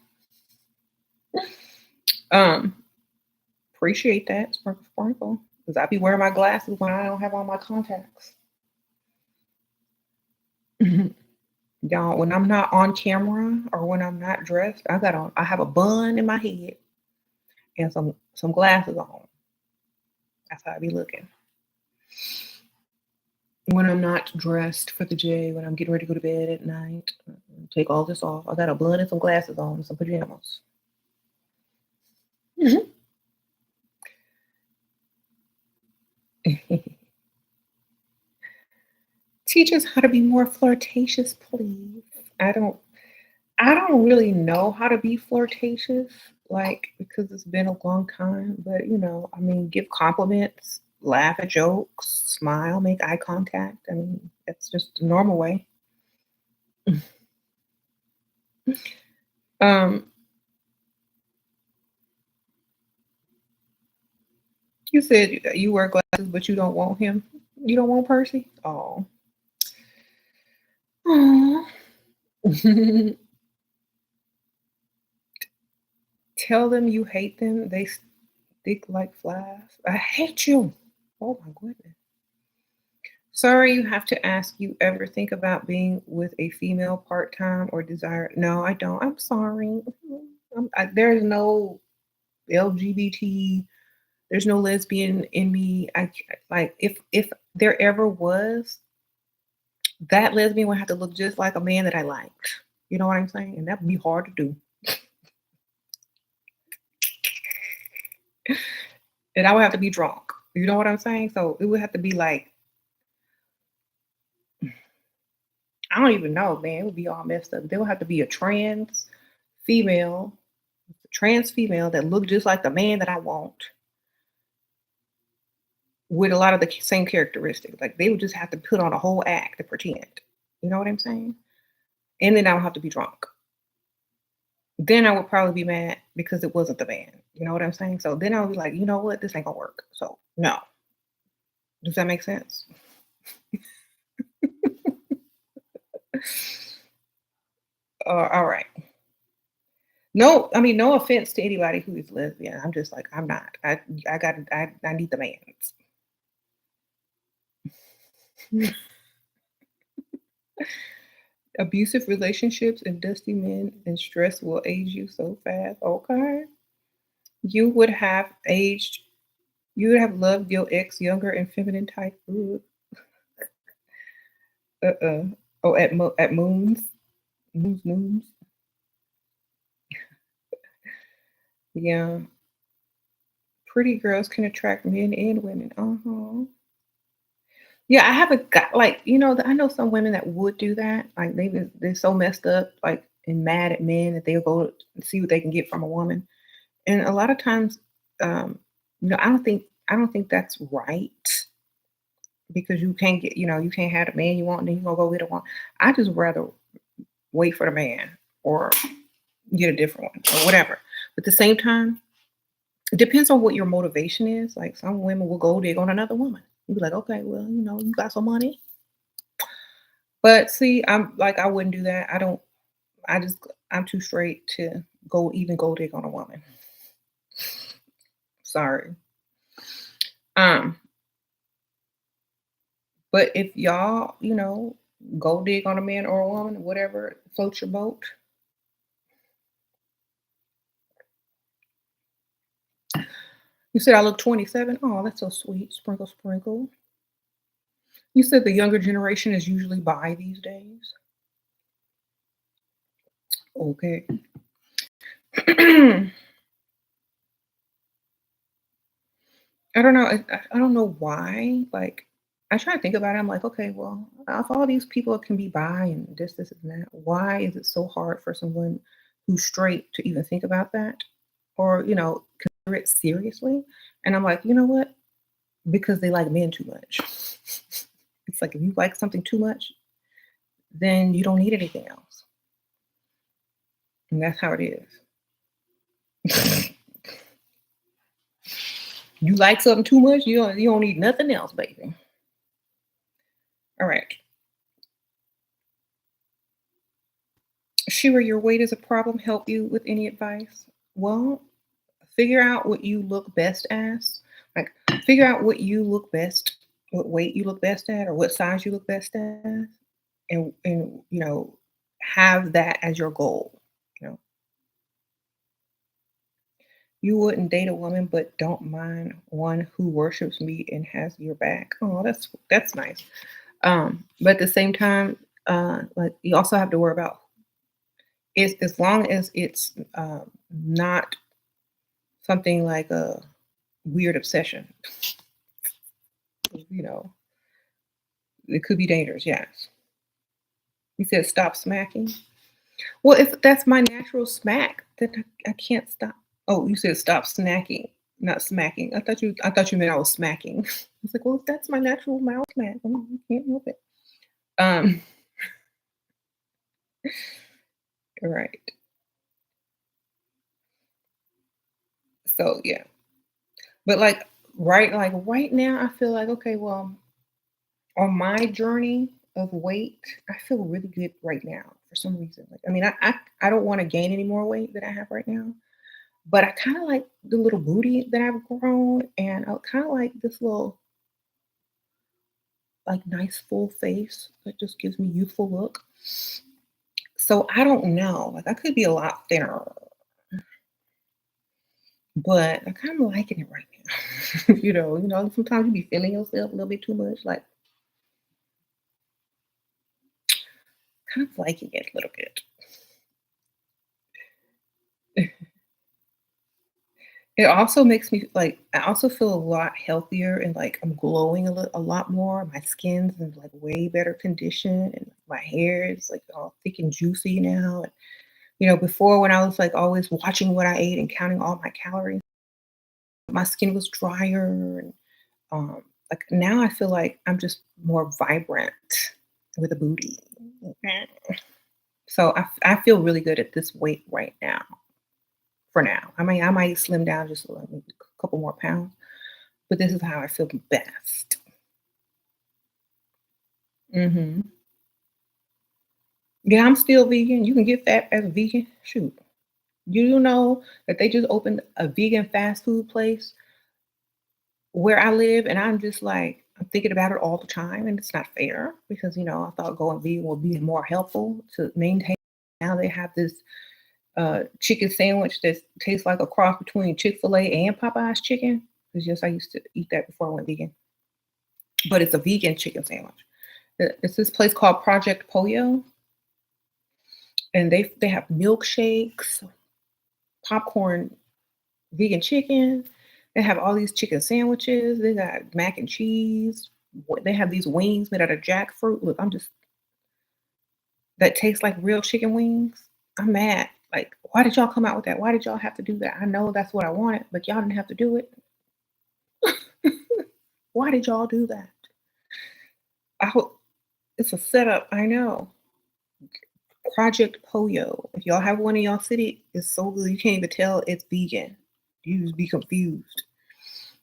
Um, appreciate that, Sprinkle Sprinkle. Because I be wearing my glasses when I don't have on my contacts. Y'all, when I'm not on camera or when I'm not dressed, I have a bun in my head and some glasses on. That's how I be looking. When I'm not dressed for the day, when I'm getting ready to go to bed at night, take all this off. I got a bun and some glasses on and some pajamas. Mhm. Teach us how to be more flirtatious, please. I don't I don't really know how to be flirtatious, like, because it's been a long time, but I mean, give compliments, laugh at jokes, smile, make eye contact. I mean, that's just the normal way. Um, you said you wear glasses, but you don't want him. You don't want Percy? Oh. Aw. Tell them you hate them. They stick like flies. I hate you. Oh my goodness. Sorry, you have to ask. You ever think about being with a female part time or desire? No, I don't. I'm sorry. There's no LGBT. There's no lesbian in me. Like if there ever was, that lesbian would have to look just like a man that I liked. You know what I'm saying? And that would be hard to do. And I would have to be drunk. You know what I'm saying? So it would have to be like I don't even know, man. It would be all messed up. There would have to be a female, trans female that looked just like the man that I want with a lot of the same characteristics. Like they would just have to put on a whole act to pretend. You know what I'm saying? And then I would have to be drunk. Then I would probably be mad because it wasn't the man. You know what I'm saying? So then I would be like, you know what? This ain't gonna work. So no. Does that make sense? All right. No, I mean no offense to anybody who is lesbian. I'm just like I'm not. I need the man's. Abusive relationships and dusty men and stress will age you so fast. Okay. You would have aged, you would have loved your ex younger and feminine type. Ooh, uh-uh. Oh, at moons. Moons. Yeah. Pretty girls can attract men and women. Uh-huh. Yeah, I haven't got like, I know some women that would do that. Like they're so messed up, like and mad at men that they'll go and see what they can get from a woman. And a lot of times, um, I don't think that's right because you can't you can't have the man you want, and then you gonna go get a one. I just rather wait for the man or get a different one or whatever. But at the same time, it depends on what your motivation is. Like some women will go dig on another woman. You be like, okay, well, you got some money. But see, I'm like, I wouldn't do that. I don't. I just, I'm too straight to go dig on a woman. Sorry. Um. But if y'all, go dig on a man or a woman, whatever floats your boat. You said I look 27. Oh, that's so sweet. Sprinkle, sprinkle. You said the younger generation is usually bi these days. Okay. I don't know. I don't know why. Like, I try to think about it. I'm like, okay, well, if all these people can be bi and this, and that, why is it so hard for someone who's straight to even think about that or, consider it seriously? And I'm like, you know what? Because they like men too much. It's like if you like something too much, then you don't need anything else. And that's how it is. You like something too much, you don't need nothing else, baby. All right. Shira, your weight is a problem. Help you with any advice? Well, figure out what you look best as. Like, figure out what you look best, what weight you look best at, or what size you look best at, and have that as your goal. You know, you wouldn't date a woman, but don't mind one who worships me and has your back. Oh, that's nice. But at the same time, like you also have to worry about is as long as it's not something like a weird obsession. You know, it could be dangerous. Yes. You said stop smacking. Well, if that's my natural smack, then I can't stop. Oh, you said stop snacking, not smacking. I thought you meant I was smacking. I was like, well, if that's my natural mouth smack, I can't help it. Um, right. So yeah, but like right now, I feel like okay, well, on my journey of weight, I feel really good right now for some reason. Like, I mean, I don't want to gain any more weight than I have right now, but I kind of like the little booty that I've grown, and I kind of like this little like nice full face that just gives me youthful look. So I don't know. Like I could be a lot thinner, but I'm kind of liking it right now. Sometimes you be feeling yourself a little bit too much, like kind of liking it a little bit. It also makes me like I also feel a lot healthier and like I'm glowing a lot more. My skin's in like way better condition and my hair is like all thick and juicy now. And, before when I was like always watching what I ate and counting all my calories, my skin was drier and like now I feel like I'm just more vibrant with a booty. Mhm. So I feel really good at this weight right now. For now, I might slim down just maybe a couple more pounds, but this is how I feel the best. Mhm. Yeah, I'm still vegan. You can get fat as a vegan. Shoot. You know that they just opened a vegan fast food place where I live, and I'm just like, I'm thinking about it all the time, and it's not fair because, I thought going vegan would be more helpful to maintain. Now they have this chicken sandwich that tastes like a cross between Chick-fil-A and Popeye's chicken. It's just I used to eat that before I went vegan, but it's a vegan chicken sandwich. It's this place called Project Pollo, and they have milkshakes, popcorn, vegan chicken. They have all these chicken sandwiches. They got mac and cheese. They have these wings made out of jackfruit. Look, I'm just that tastes like real chicken wings. I'm mad. Like, why did y'all come out with that? Why did y'all have to do that? I know that's what I wanted, but y'all didn't have to do it. Why did y'all do that? I hope it's a setup. I know. Project Pollo. If y'all have one in y'all city, it's so good you can't even tell it's vegan. You just be confused.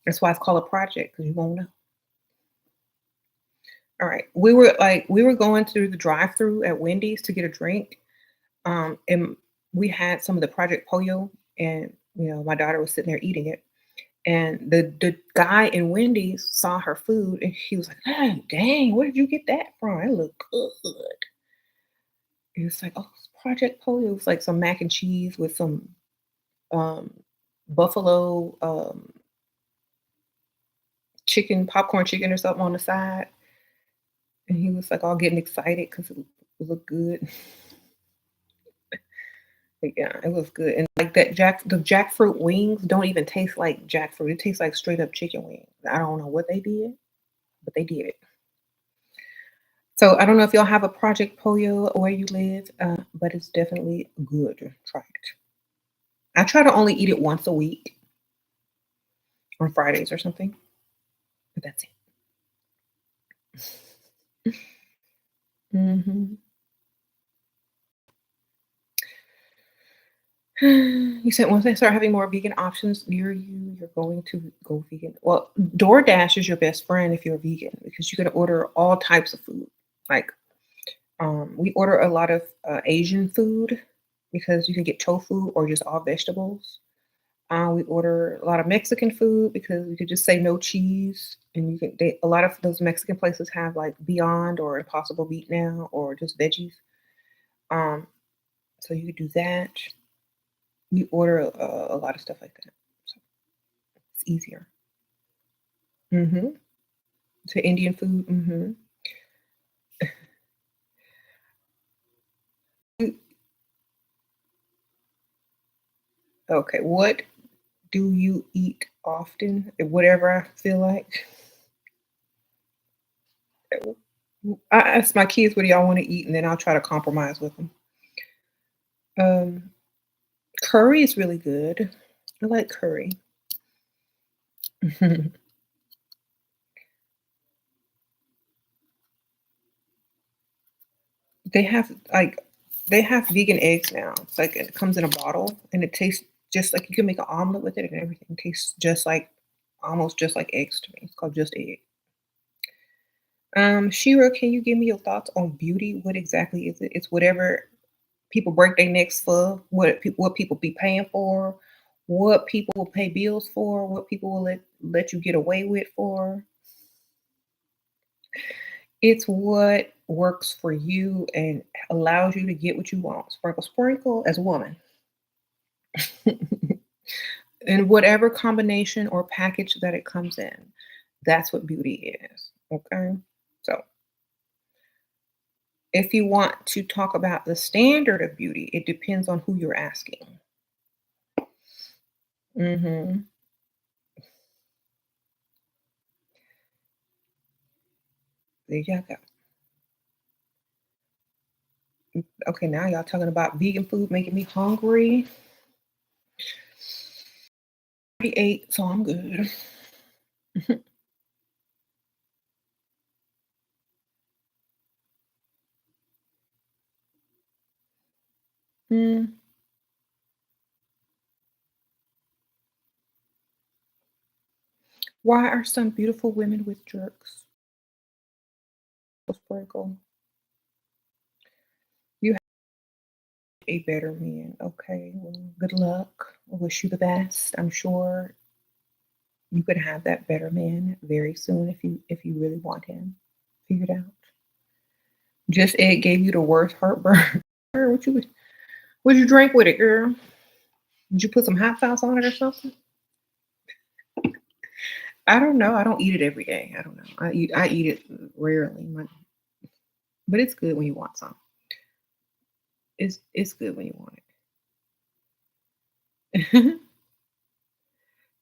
That's why it's called a project because you won't know. All right, we were going through the drive-through at Wendy's to get a drink, and we had some of the Project Pollo, and my daughter was sitting there eating it, And the guy in Wendy's saw her food and he was like, "Hey, dang, where did you get that from? It looked good." He was like, "Oh, it's Project Polio." It was like some mac and cheese with some um, buffalo chicken, popcorn chicken or something on the side. And he was like all getting excited because it looked good. But yeah, it was good. And like the jackfruit wings don't even taste like jackfruit. It tastes like straight up chicken wings. I don't know what they did, but they did it. So I don't know if y'all have a Project Pollo where you live, but it's definitely good. Try it. I try to only eat it once a week on Fridays or something, but that's it. Mhm. You said once they start having more vegan options near you, you're going to go vegan. Well, DoorDash is your best friend if you're vegan because you can order all types of food. Like, we order a lot of Asian food because you can get tofu or just all vegetables. We order a lot of Mexican food because you could just say no cheese, and you can. A lot of those Mexican places have like Beyond or Impossible Meat now, or just veggies. Um, so you could do that. We order a lot of stuff like that. So it's easier. Mm-hmm. To Indian food. Mm-hmm. Okay. What do you eat often? Whatever I feel like. I ask my kids what do y'all want to eat, and then I'll try to compromise with them. Um, Curry is really good. I like curry. They have like they have vegan eggs now. It's like it comes in a bottle and it tastes just like you can make an omelet with it and everything tastes just like almost just like eggs to me. It's called just egg. Shira, can you give me your thoughts on beauty? What exactly is it? It's whatever people break their necks for, what people be paying for, what people will pay bills for, what people will let you get away with for. It's what works for you and allows you to get what you want. Sprinkle, sprinkle as a woman. In whatever combination or package that it comes in. That's what beauty is. Okay. So if you want to talk about the standard of beauty, it depends on who you're asking. Hmm. There you go. Okay, now y'all talking about vegan food making me hungry. I already ate, so I'm good. Mm, why are some beautiful women with jerks? Sprinkle. You have a better man. Okay, well, good luck. I wish you the best. I'm sure you could have that better man very soon if you really want him. Figure it out. Just it gave you the worst heartburn. Girl, what you drink with it, girl? Did you put some hot sauce on it or something? I don't know. I don't eat it every day. I don't know. I eat it rarely, but it's good when you want some. It's good when you want it.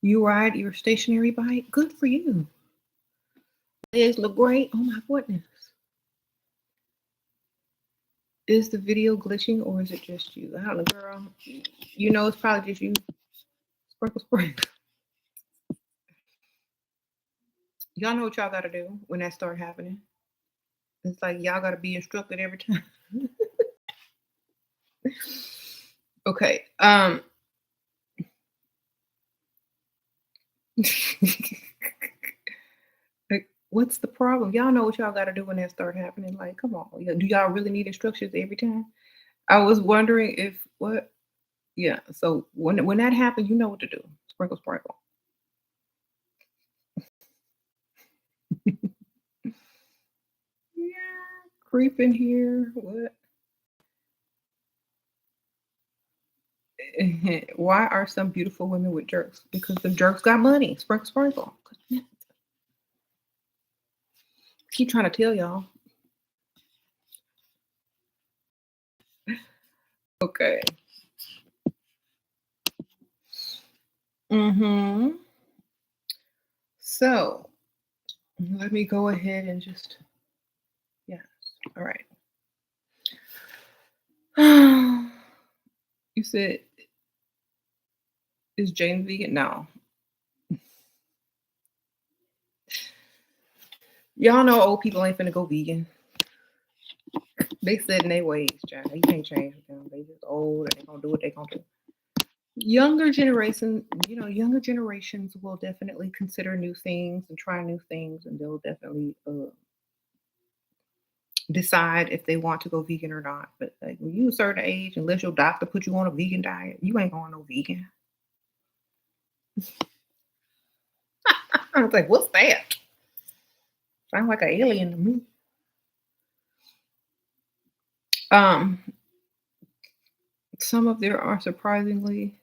You ride your stationary bike. Good for you. Legs look great. Oh my goodness. Is the video glitching or is it just you? I don't know, girl. You know it's probably just you. Sprinkle, sprinkle. Y'all know what y'all gotta do when that start happening. It's like y'all gotta be instructed every time. Okay. Like, what's the problem? Y'all know what y'all gotta do when that start happening. Like, come on. Do y'all really need instructions every time? I was wondering if what. Yeah. So when that happens, you know what to do. Sprinkle, sprinkle. creep in here. What? Why are some beautiful women with jerks? Because the jerks got money. Sprinkle, sprinkle. Keep trying to tell y'all. Okay. Mm-hmm. So let me go ahead and just yes. All right. You said is Jane vegan? No. Y'all know old people ain't finna go vegan. They set in their ways, John. You can't change them. They just old and they gonna do what they gonna do. Younger generations will definitely consider new things and try new things, and they'll definitely decide if they want to go vegan or not. But like when you a certain age, unless your doctor put you on a vegan diet, you ain't going no vegan. I was like, what's that? Sound like an alien to me. Um, some of there are surprisingly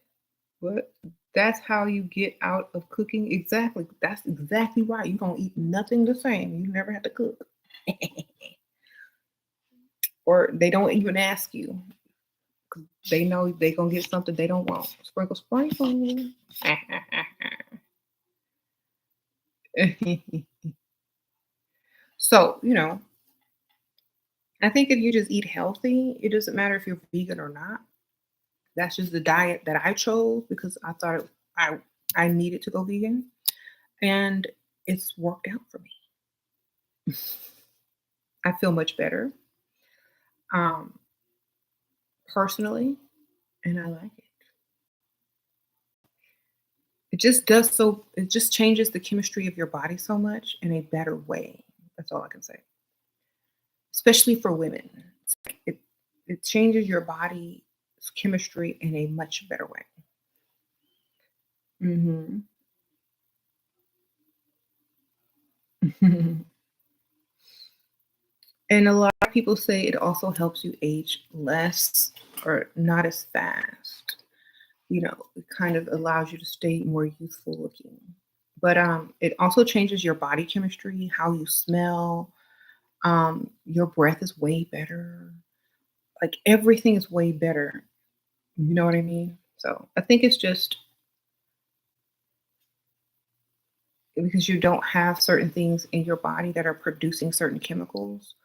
what that's how you get out of cooking. Exactly. That's exactly right. You don't eat nothing the same. You never have to cook. Or they don't even ask you. 'Cause they know they gonna get something they don't want. Sprinkle, sprinkle. So, I think if you just eat healthy, it doesn't matter if you're vegan or not. That's just the diet that I chose because I thought I I needed to go vegan, and it's worked out for me. I feel much better, um, personally, and I like it. It just changes the chemistry of your body so much in a better way. That's all I can say. Especially for women. It's like it changes your body's chemistry in a much better way. Mhm. And a lot of people say it also helps you age less or not as fast. It kind of allows you to stay more youthful looking. But it also changes your body chemistry, how you smell. Your breath is way better. Like everything is way better. You know what I mean? So I think it's just because you don't have certain things in your body that are producing certain chemicals,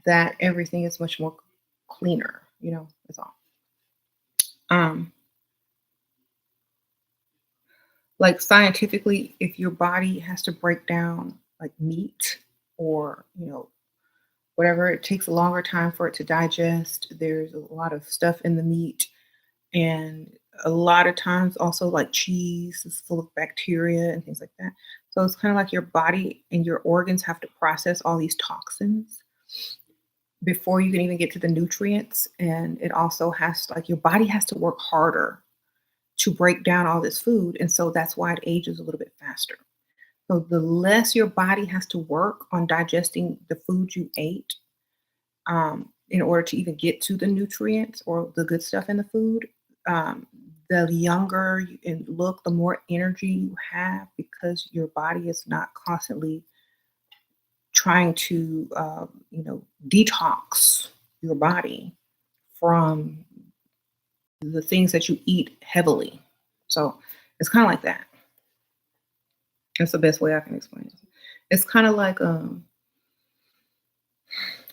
that everything is much more cleaner. That's all. Um, like scientifically, if your body has to break down like meat or whatever, it takes a longer time for it to digest. There's a lot of stuff in the meat, and a lot of times also like cheese is full of bacteria and things like that. So it's kind of like your body and your organs have to process all these toxins before you can even get to the nutrients. And it also has like your body has to work harder to break down all this food. And so that's why it ages a little bit faster. So the less your body has to work on digesting the food you ate, in order to even get to the nutrients or the good stuff in the food, um, the younger you can look, the more energy you have because your body is not constantly trying to, detox your body from the things that you eat heavily. So it's kind of like that. That's the best way I can explain it. It's kind of like,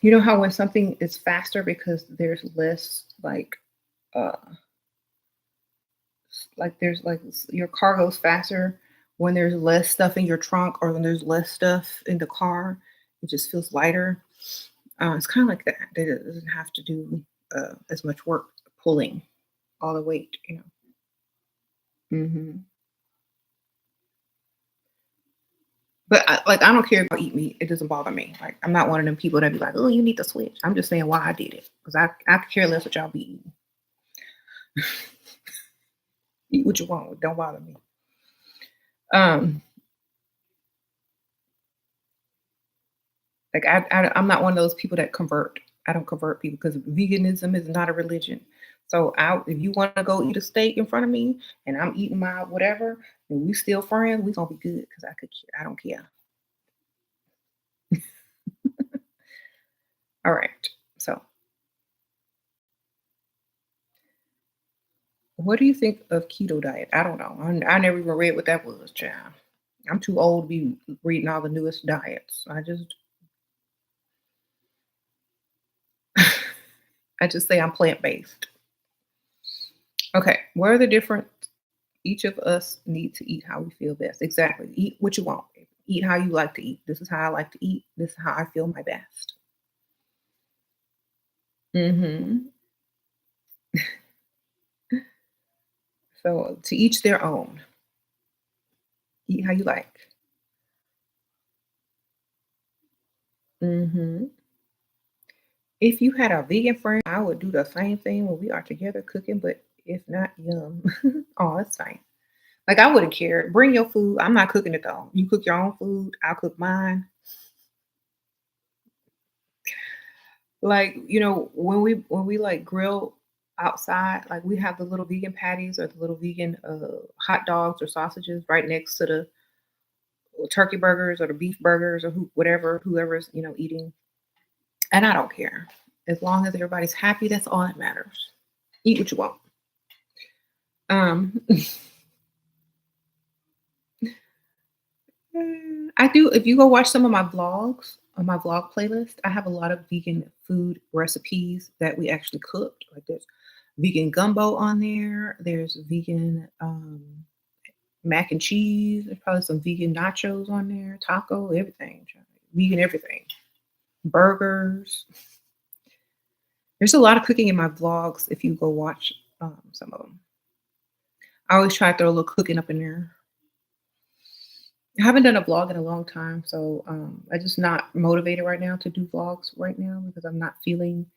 you know how when something is faster because there's less uh, there's your car goes faster when there's less stuff in your trunk or when there's less stuff in the car. It just feels lighter. It's kind of like that. It doesn't have to do as much work pulling all the weight. Hmm. But I don't care if I eat meat. It doesn't bother me. Like I'm not one of them people that be like, oh, you need to switch. I'm just saying why I did it because I could care less what y'all be eating. Eat what you want. It don't bother me. Um, Like I'm not one of those people that convert. I don't convert people because veganism is not a religion. So if you want to go eat a steak in front of me and I'm eating my whatever, and we still friends, we gonna be good because I don't care. All right. So what do you think of keto diet? I don't know. I never even read what that was, child. I'm too old to be reading all the newest diets. I just say I'm plant based. Okay. What are the different each of us need to eat how we feel best. Exactly. Eat what you want. Eat how you like to eat. This is how I like to eat. This is how I feel my best. Mhm. So to each their own. Eat how you like. Mhm. If you had a vegan friend, I would do the same thing when we are together cooking, but if not, yum. Oh, it's fine. Like I wouldn't care. Bring your food. I'm not cooking it though. You cook your own food. I'll cook mine. Like, when we like grill outside, like we have the little vegan patties or the little vegan hot dogs or sausages right next to the turkey burgers or the beef burgers or whoever's, eating. And I don't care. As long as everybody's happy, that's all that matters. Eat what you want. Um I do. If you go watch some of my vlogs on my vlog playlist, I have a lot of vegan food recipes that we actually cooked. Like there's vegan gumbo on there. There's vegan mac and cheese. There's probably some vegan nachos on there, taco, everything. Vegan everything. Burgers. There's a lot of cooking in my vlogs if you go watch some of them. I always try to throw a little cooking up in there. I haven't done a vlog in a long time, so I'm just not motivated right now to do vlogs right now because I'm not feeling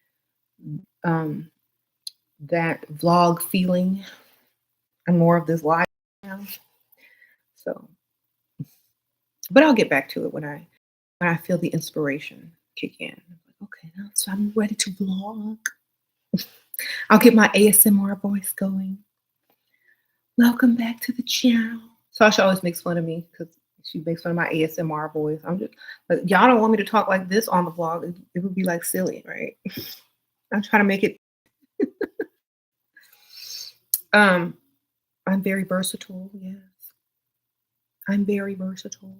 um, that vlog feeling. I'm more of this live now. So, but I'll get back to it when I feel the inspiration kick in. Okay, now so I'm ready to vlog. I'll get my ASMR voice going. Welcome back to the channel. Sasha always makes fun of me because she makes fun of my ASMR voice. I'm just like, y'all don't want me to talk like this on the vlog. It would be like silly, right? I'm trying to make it. Um, I'm very versatile. Yes, I'm very versatile.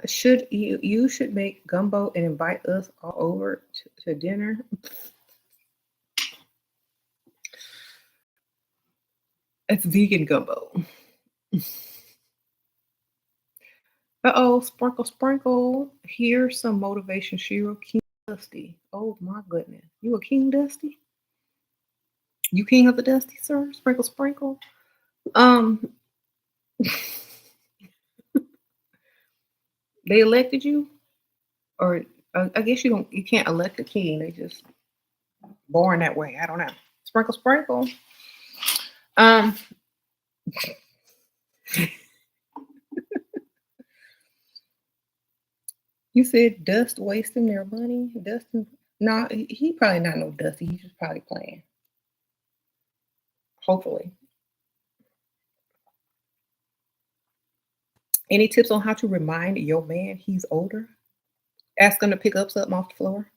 Should you should make gumbo and invite us all over to dinner? It's vegan gumbo. Uh-oh, sprinkle, sprinkle. Here's some motivation, Shiro. King Dusty. Oh my goodness. You a King Dusty? You king of the Dusty, sir? Sprinkle, sprinkle. Um, they elected you? Or I guess you can't elect a king. They just born that way. I don't know. Sprinkle, sprinkle. Um, you said Dust wasting their money? Dustin? No, he probably not no Dusty. He's just probably playing. Hopefully. Any tips on how to remind your man he's older? Ask him to pick up something off the floor.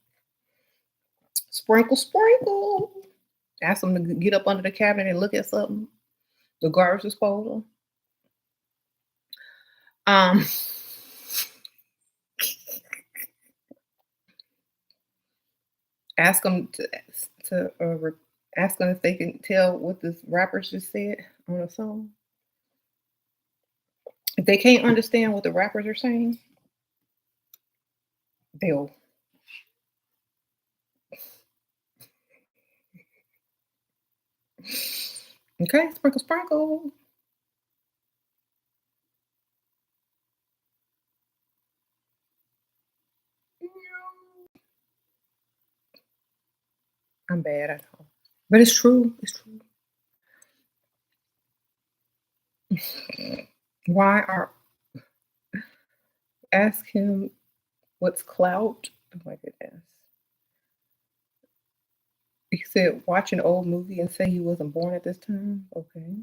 Sprinkle, sprinkle. Ask him to get up under the cabinet and look at something. The garbage disposal. Um, ask them to ask them if they can tell what this rapper just said on a song. If they can't understand what the rappers are saying, they'll okay. Sprinkle, sprinkle. I'm bad at all, but it's true. It's true. Why are Ask him what's clout. Oh my goodness. He said, watch an old movie and say he wasn't born at this time. Okay.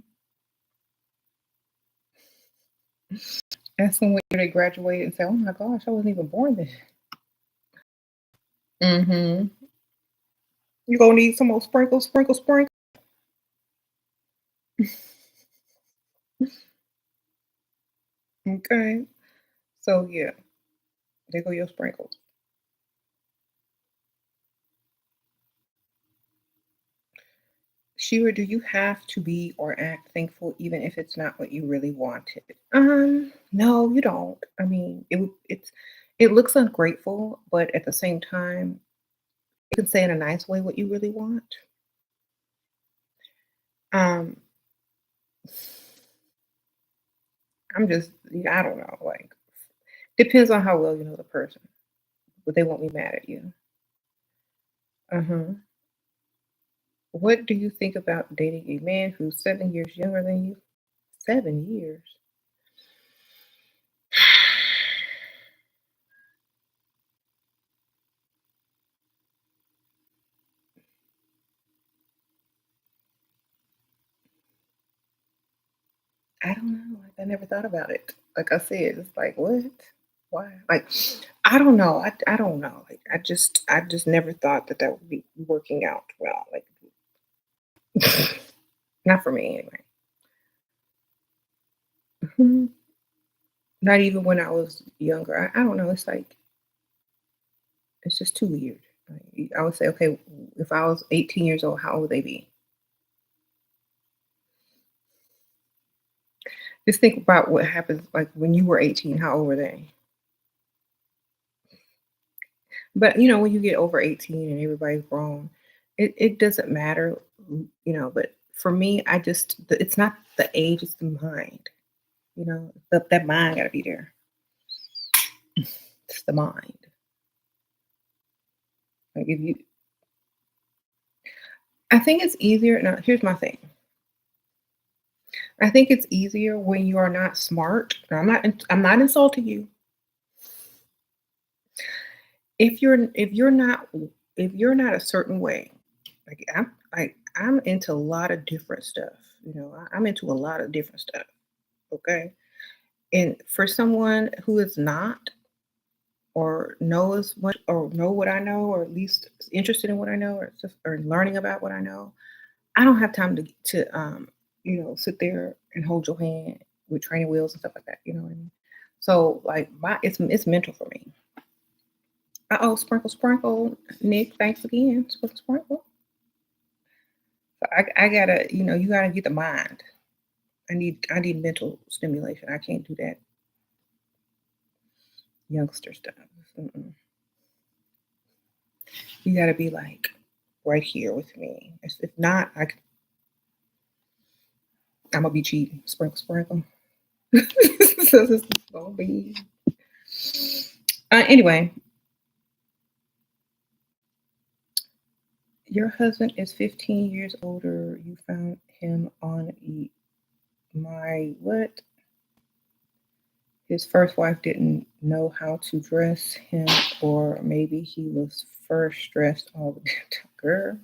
Ask them when they graduated and say, oh my gosh, I wasn't even born then. Mm-hmm. You gonna need some more sprinkles, sprinkle, sprinkle. Okay. So yeah, there go your sprinkles. Shira, do you have to be or act thankful even if it's not what you really wanted? No, you don't. I mean, it looks ungrateful, but at the same time, you can say in a nice way what you really want. Um, I'm just, yeah, I don't know. Like, depends on how well you know the person, but they won't be mad at you. Uh huh. What do you think about dating a man who's 7 years younger than you? 7 years. I don't know. Like, I never thought about it. Like I said, it's like what? Why? Like, I don't know. I don't know. Like, I just never thought that that would be working out well. Like, not for me anyway. Mhm. Not even when I was younger. I don't know. It's like it's just too weird. Like, I would say, okay, if I was 18 years old, how old would they be? Just think about what happens like when you were 18. How old were they? But, when you get over 18 and everybody's grown, it doesn't matter, but for me, it's not the age, it's the mind, that mind gotta be there. It's the mind. Like if you I think it's easier now, here's my thing. I think it's easier when you are not smart. And I'm not insulting you. If you're not a certain way, I'm into a lot of different stuff. I'm into a lot of different stuff. Okay. And for someone who is not or knows what or know what I know, or at least is interested in what I know, or learning about what I know, I don't have time to sit there and hold your hand with training wheels and stuff like that. You know what I mean? So like it's mental for me. Oh, sprinkle, sprinkle, Nick. Thanks again, sprinkle, sprinkle. So I gotta, you gotta get the mind. I need mental stimulation. I can't do that youngster stuff. Mm-mm. You gotta be like right here with me. If not, I'm gonna be cheating. Sprinkle, sprinkle. So this is gonna be. Anyway, your husband is 15 years older. You found him on my what? His first wife didn't know how to dress him, or maybe he was first dressed all the time. Girl.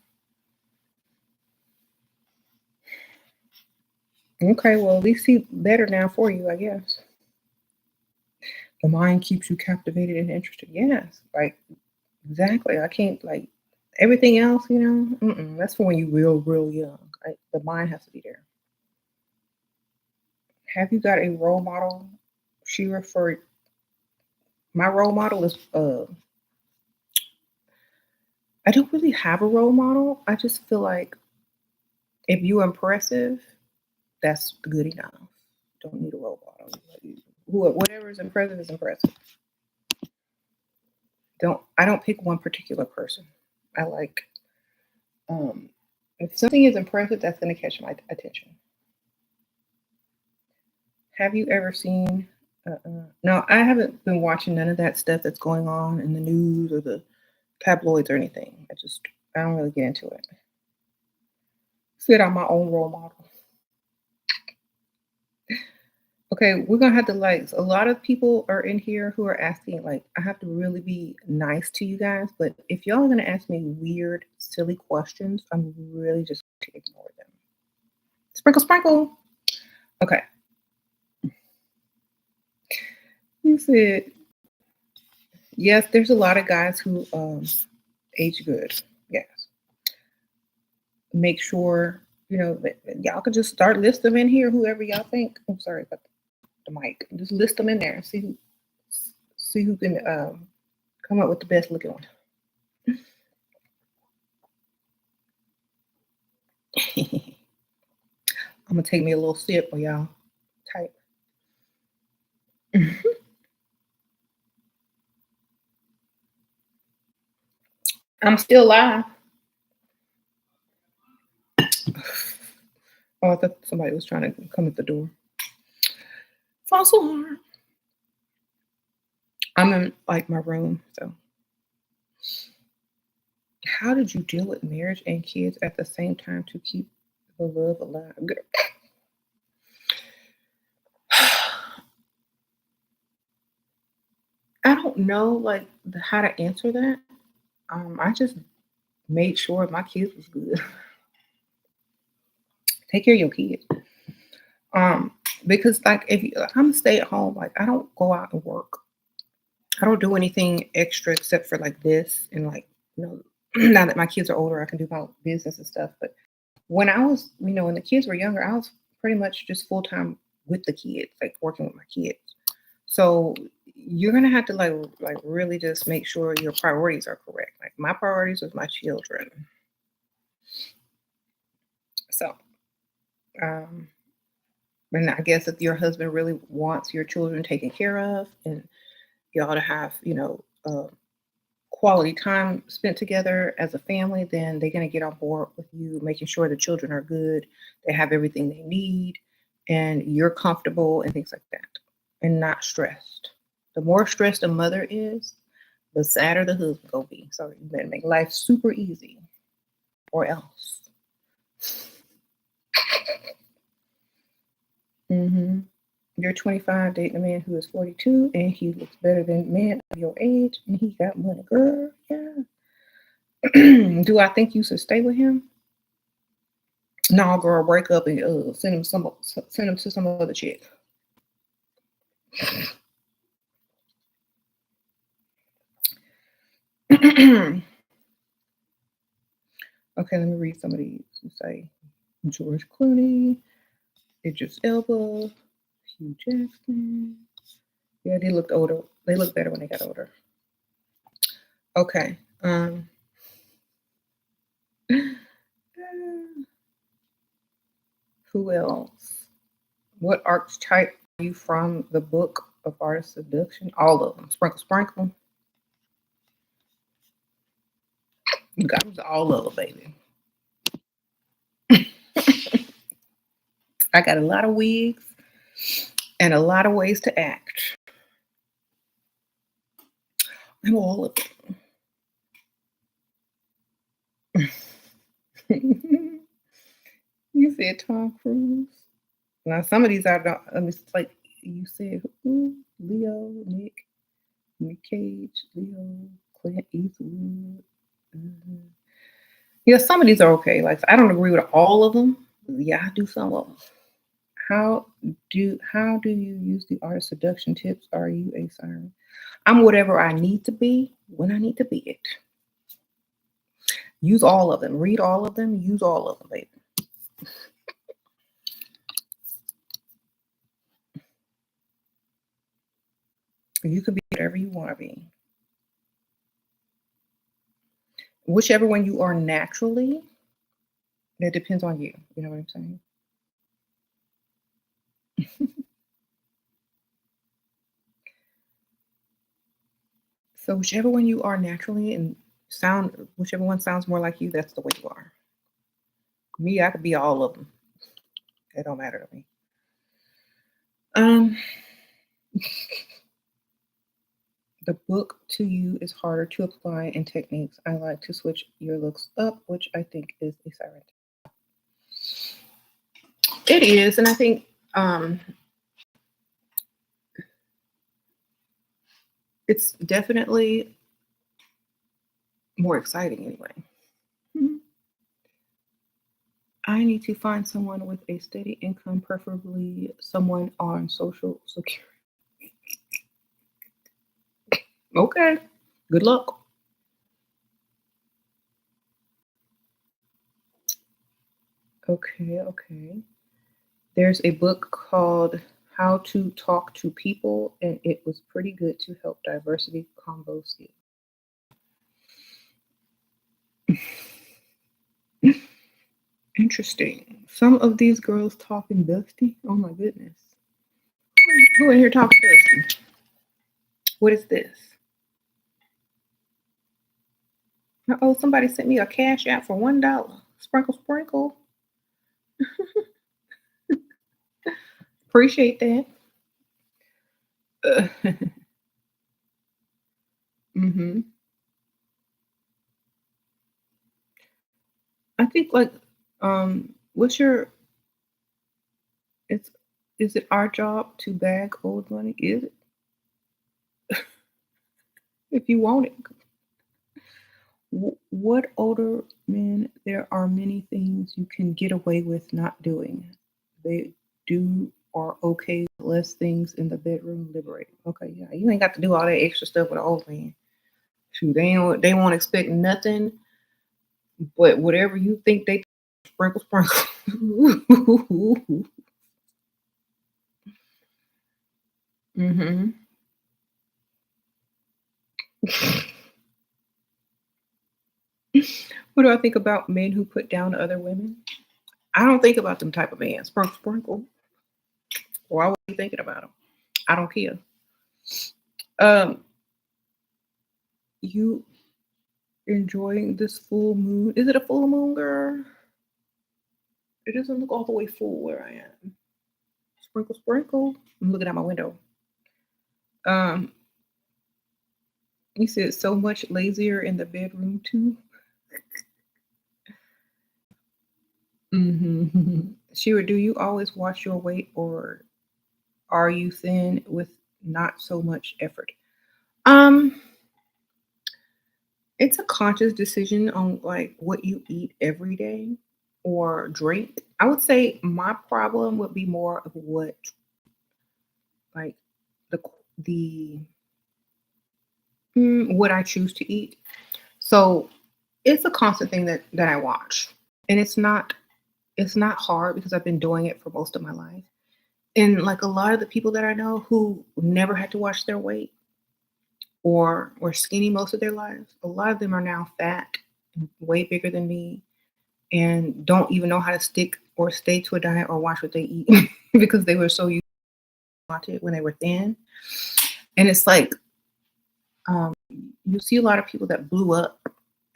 Okay, well, at least he better now for you, I guess. The mind keeps you captivated and interested. Yes, like exactly. I can't like everything else. That's for when you real young. The mind has to be there. Have you got a role model? She referred. My role model is. I don't really have a role model. I just feel like if you're impressive, that's good enough. Don't need a role model. Whatever is impressive is impressive. I don't pick one particular person. I like um if something is impressive, that's gonna catch my attention. Have you ever seen no, I haven't been watching none of that stuff that's going on in the news or the tabloids or anything. I don't really get into it. Sit on my own role model. Okay, we're gonna have to like a lot of people are in here who are asking, like, I have to really be nice to you guys, but if y'all are gonna ask me weird, silly questions, I'm really just going to ignore them. Sprinkle, sprinkle. Okay. You said yes, there's a lot of guys who age good. Yes. Make sure, that y'all could just start list them in here, whoever y'all think. I'm sorry about the mic. Just list them in there and see who can come up with the best looking one. I'm gonna take me a little sip while y'all type. I'm still live. Oh, I thought somebody was trying to come at the door. False alarm. I'm in like my room. So, how did you deal with marriage and kids at the same time to keep the love alive? I don't know like how to answer that. I just made sure my kids was good. Take care of your kids. Um, because like if I'm a stay at home, like I don't go out and work. I don't do anything extra except for like this and like now that my kids are older, I can do my business and stuff. But when I was, when the kids were younger, I was pretty much just full time with the kids, like working with my kids. So you're gonna have to like really just make sure your priorities are correct. Like my priorities was my children. So um and I guess if your husband really wants your children taken care of and you ought to have, quality time spent together as a family, then they're going to get on board with you, making sure the children are good, they have everything they need, and you're comfortable and things like that, and not stressed. The more stressed a mother is, the sadder the husband gonna be. So you better make life super easy, or else. hmm You're 25, dating a man who is 42, and he looks better than men of your age, and he got money, girl. Yeah. Do I think you should stay with him? No, girl, break up and send him to some other chick. Okay, let me read some of these. You say George Clooney, Idris Elba, Hugh Jackson. Yeah, they looked older. They looked better when they got older. Okay. Who else? What archetype are you from the book of Art of Seduction? All of them. Sprinkle, sprinkle. You got all of them, baby. I got a lot of wigs and a lot of ways to act. I'm all of it. You said Tom Cruise. Now some of these I don't. I mean, it's like you said, who? Leo, Nick Cage, Leo, Clint Eastwood. Mhm. Yeah, some of these are okay. Like I don't agree with all of them. Yeah, I do some of them. How how do you use the art of seduction tips? Are you a siren? I'm whatever I need to be when I need to be it. Use all of them. Read all of them. Use all of them, baby. You can be whatever you want to be. Whichever one you are naturally, that depends on you. You know what I'm saying? So whichever one you are naturally and whichever one sounds more like you, that's the way you are. Me, I could be all of them. It don't matter to me. Um, the book to you is harder to apply in techniques. I like to switch your looks up, which I think is a siren. It is, and I think It's definitely more exciting anyway. Mhm. I need to find someone with a steady income, preferably someone on social security. Okay. Good luck. Okay, okay. There's a book called How to Talk to People, and it was pretty good to help diversity combo skills. Interesting. Some of these girls talking dusty. Oh my goodness. Who in here talking dusty? What is this? Oh, somebody sent me a cash app for $1. Sprinkle, sprinkle. Appreciate that. hmm I think like, what's your? It's is it our job to bag old money? Is it if you want it? What older men? There are many things you can get away with not doing. They do are okay with less things in the bedroom. Liberating. Okay, yeah, you ain't got to do all that extra stuff with an old man. Shoot, they won't expect nothing but whatever you think they sprinkle sprinkle. hmm What do I think about men who put down other women? I don't think about them type of men. Sprinkle sprinkle. Why would you thinking about them? I don't care. Um, you enjoying this full moon? Is it a full moon, girl? It doesn't look all the way full where I am. Sprinkle sprinkle. I'm looking out my window. Um, you said so much lazier in the bedroom too. Shira, do you always watch your weight or are you thin with not so much effort? Um, it's a conscious decision on like what you eat every day or drink. I would say my problem would be more of what like the what I choose to eat. So it's a constant thing that I watch, and it's not hard because I've been doing it for most of my life. And like a lot of the people that I know who never had to watch their weight or were skinny most of their lives, a lot of them are now fat and way bigger than me and don't even know how to stick or stay to a diet or watch what they eat because they were so used to watch it when they were thin. And it's like you see a lot of people that blew up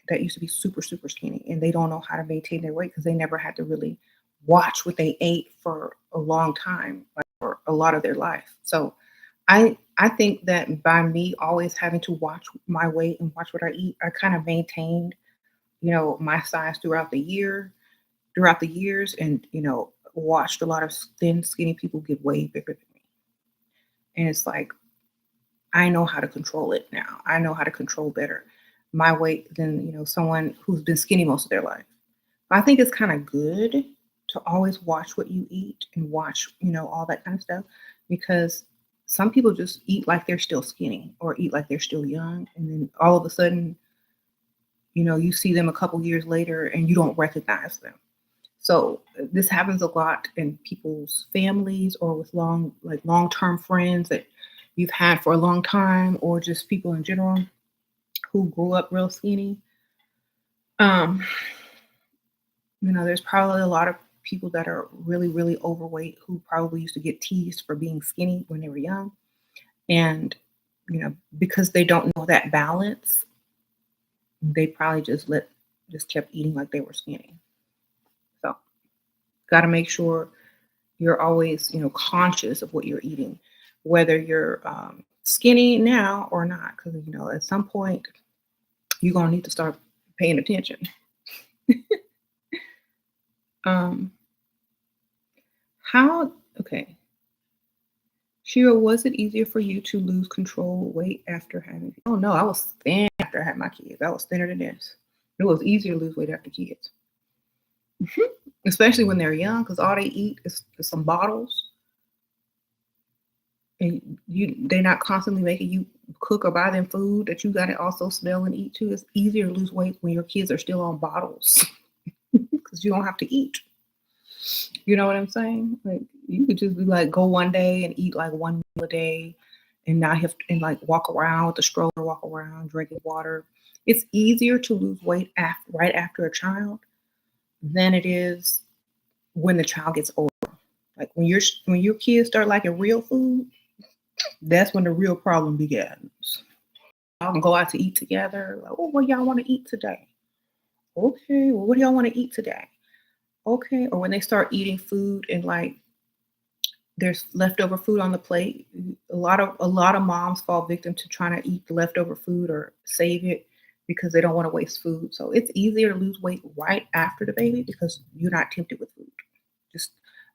that used to be super, super skinny and they don't know how to maintain their weight because they never had to really watch what they ate for a long time, like for a lot of their life. So I think that by me always having to watch my weight and watch what I eat, I kind of maintained, my size throughout the years and, watched a lot of thin, skinny people get way bigger than me. And it's like, I know how to control it now. I know how to control better my weight than, someone who's been skinny most of their life. I think it's kind of good to always watch what you eat and watch, all that kind of stuff because some people just eat like they're still skinny or eat like they're still young. And then all of a sudden, you see them a couple years later and you don't recognize them. So this happens a lot in people's families or with long-term friends that you've had for a long time or just people in general who grew up real skinny. Um, there's probably a lot of people that are really, really overweight who probably used to get teased for being skinny when they were young. And, because they don't know that balance, they probably just kept eating like they were skinny. So got to make sure you're always, conscious of what you're eating, whether you're skinny now or not, because at some point you're gonna need to start paying attention. Um, how? Okay, Shira, was it easier for you to lose control weight after having? Oh no, I was thin after I had my kids. I was thinner than this. It was easier to lose weight after kids, especially when they're young, because all they eat is some bottles, and they're not constantly making you cook or buy them food that you got to also smell and eat too. It's easier to lose weight when your kids are still on bottles because you don't have to eat. You know what I'm saying? Like you could just be like go one day and eat like one meal a day and not have to, and like walk around with the stroller, walk around drinking water. It's easier to lose weight right after a child than it is when the child gets older. Like when your kids start liking real food, that's when the real problem begins. Y'all can go out to eat together. Like, oh, what y'all want to eat today? Okay, well, what do y'all want to eat today? Okay, or when they start eating food and like there's leftover food on the plate. A lot of moms fall victim to trying to eat the leftover food or save it because they don't want to waste food. So it's easier to lose weight right after the baby because you're not tempted with food. Just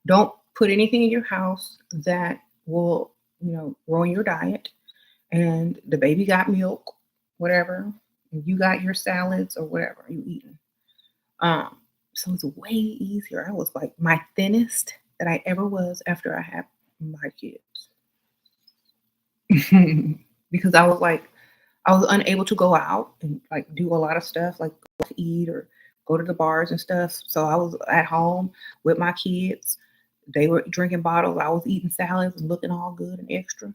don't put anything in your house that will, ruin your diet. And the baby got milk, whatever. And you got your salads or whatever you eating. Um, so it's way easier. I was like my thinnest that I ever was after I had my kids. Because I was unable to go out and like do a lot of stuff like go to eat or go to the bars and stuff. So I was at home with my kids. They were drinking bottles. I was eating salads and looking all good and extra.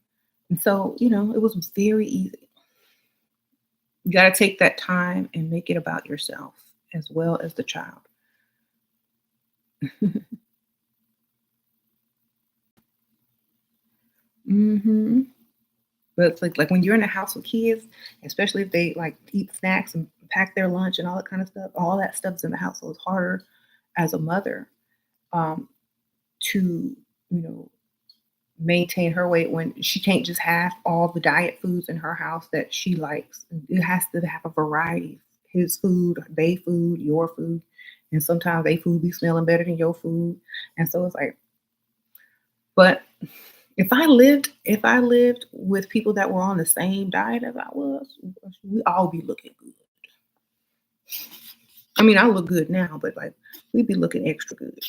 And so, it was very easy. You got to take that time and make it about yourself as well as the child. hmm But it's like when you're in a house with kids, especially if they like eat snacks and pack their lunch and all that kind of stuff, all that stuff's in the house. So it's harder as a mother um, to, you know, maintain her weight when she can't just have all the diet foods in her house that she likes. It has to have a variety. His food, they food, your food. And sometimes they food be smelling better than your food. And so it's like, but if I lived with people that were on the same diet as I was, we all be looking good. I mean, I look good now, but like we'd be looking extra good.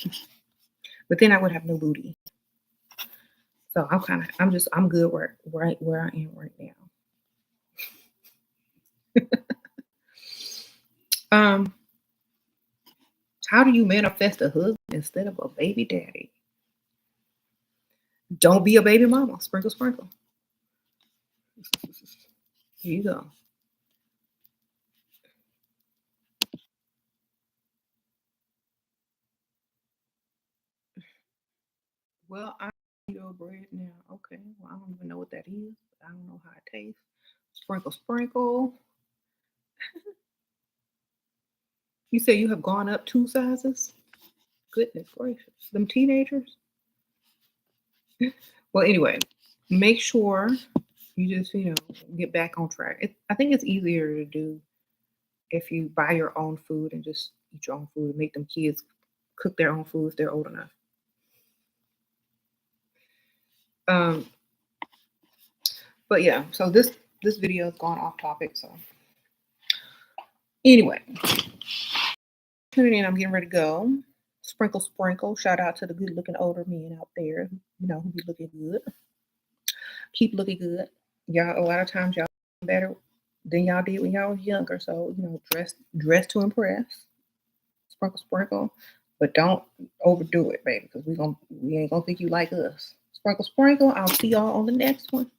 But then I would have no booty. So I'm good right where I am right now. Um, how do you manifest a husband instead of a baby daddy? Don't be a baby mama. Sprinkle, sprinkle. Here you go. Well, I eat your bread now. Okay. Well, I don't even know what that is. I don't know how it tastes. Sprinkle, sprinkle. You say you have gone up 2 sizes? Goodness gracious. Them teenagers? Well, anyway, make sure you just, get back on track. I think it's easier to do if you buy your own food and just eat your own food, make them kids cook their own food if they're old enough. Um, but yeah, so this video has gone off topic. So anyway, tuning in. I'm getting ready to go. Sprinkle, sprinkle. Shout out to the good looking older men out there, who be looking good. Keep looking good. Y'all, a lot of times y'all better than y'all did when y'all was younger. So, dress to impress. Sprinkle, sprinkle. But don't overdo it, baby, because we ain't gonna think you like us. Sprinkle, sprinkle. I'll see y'all on the next one.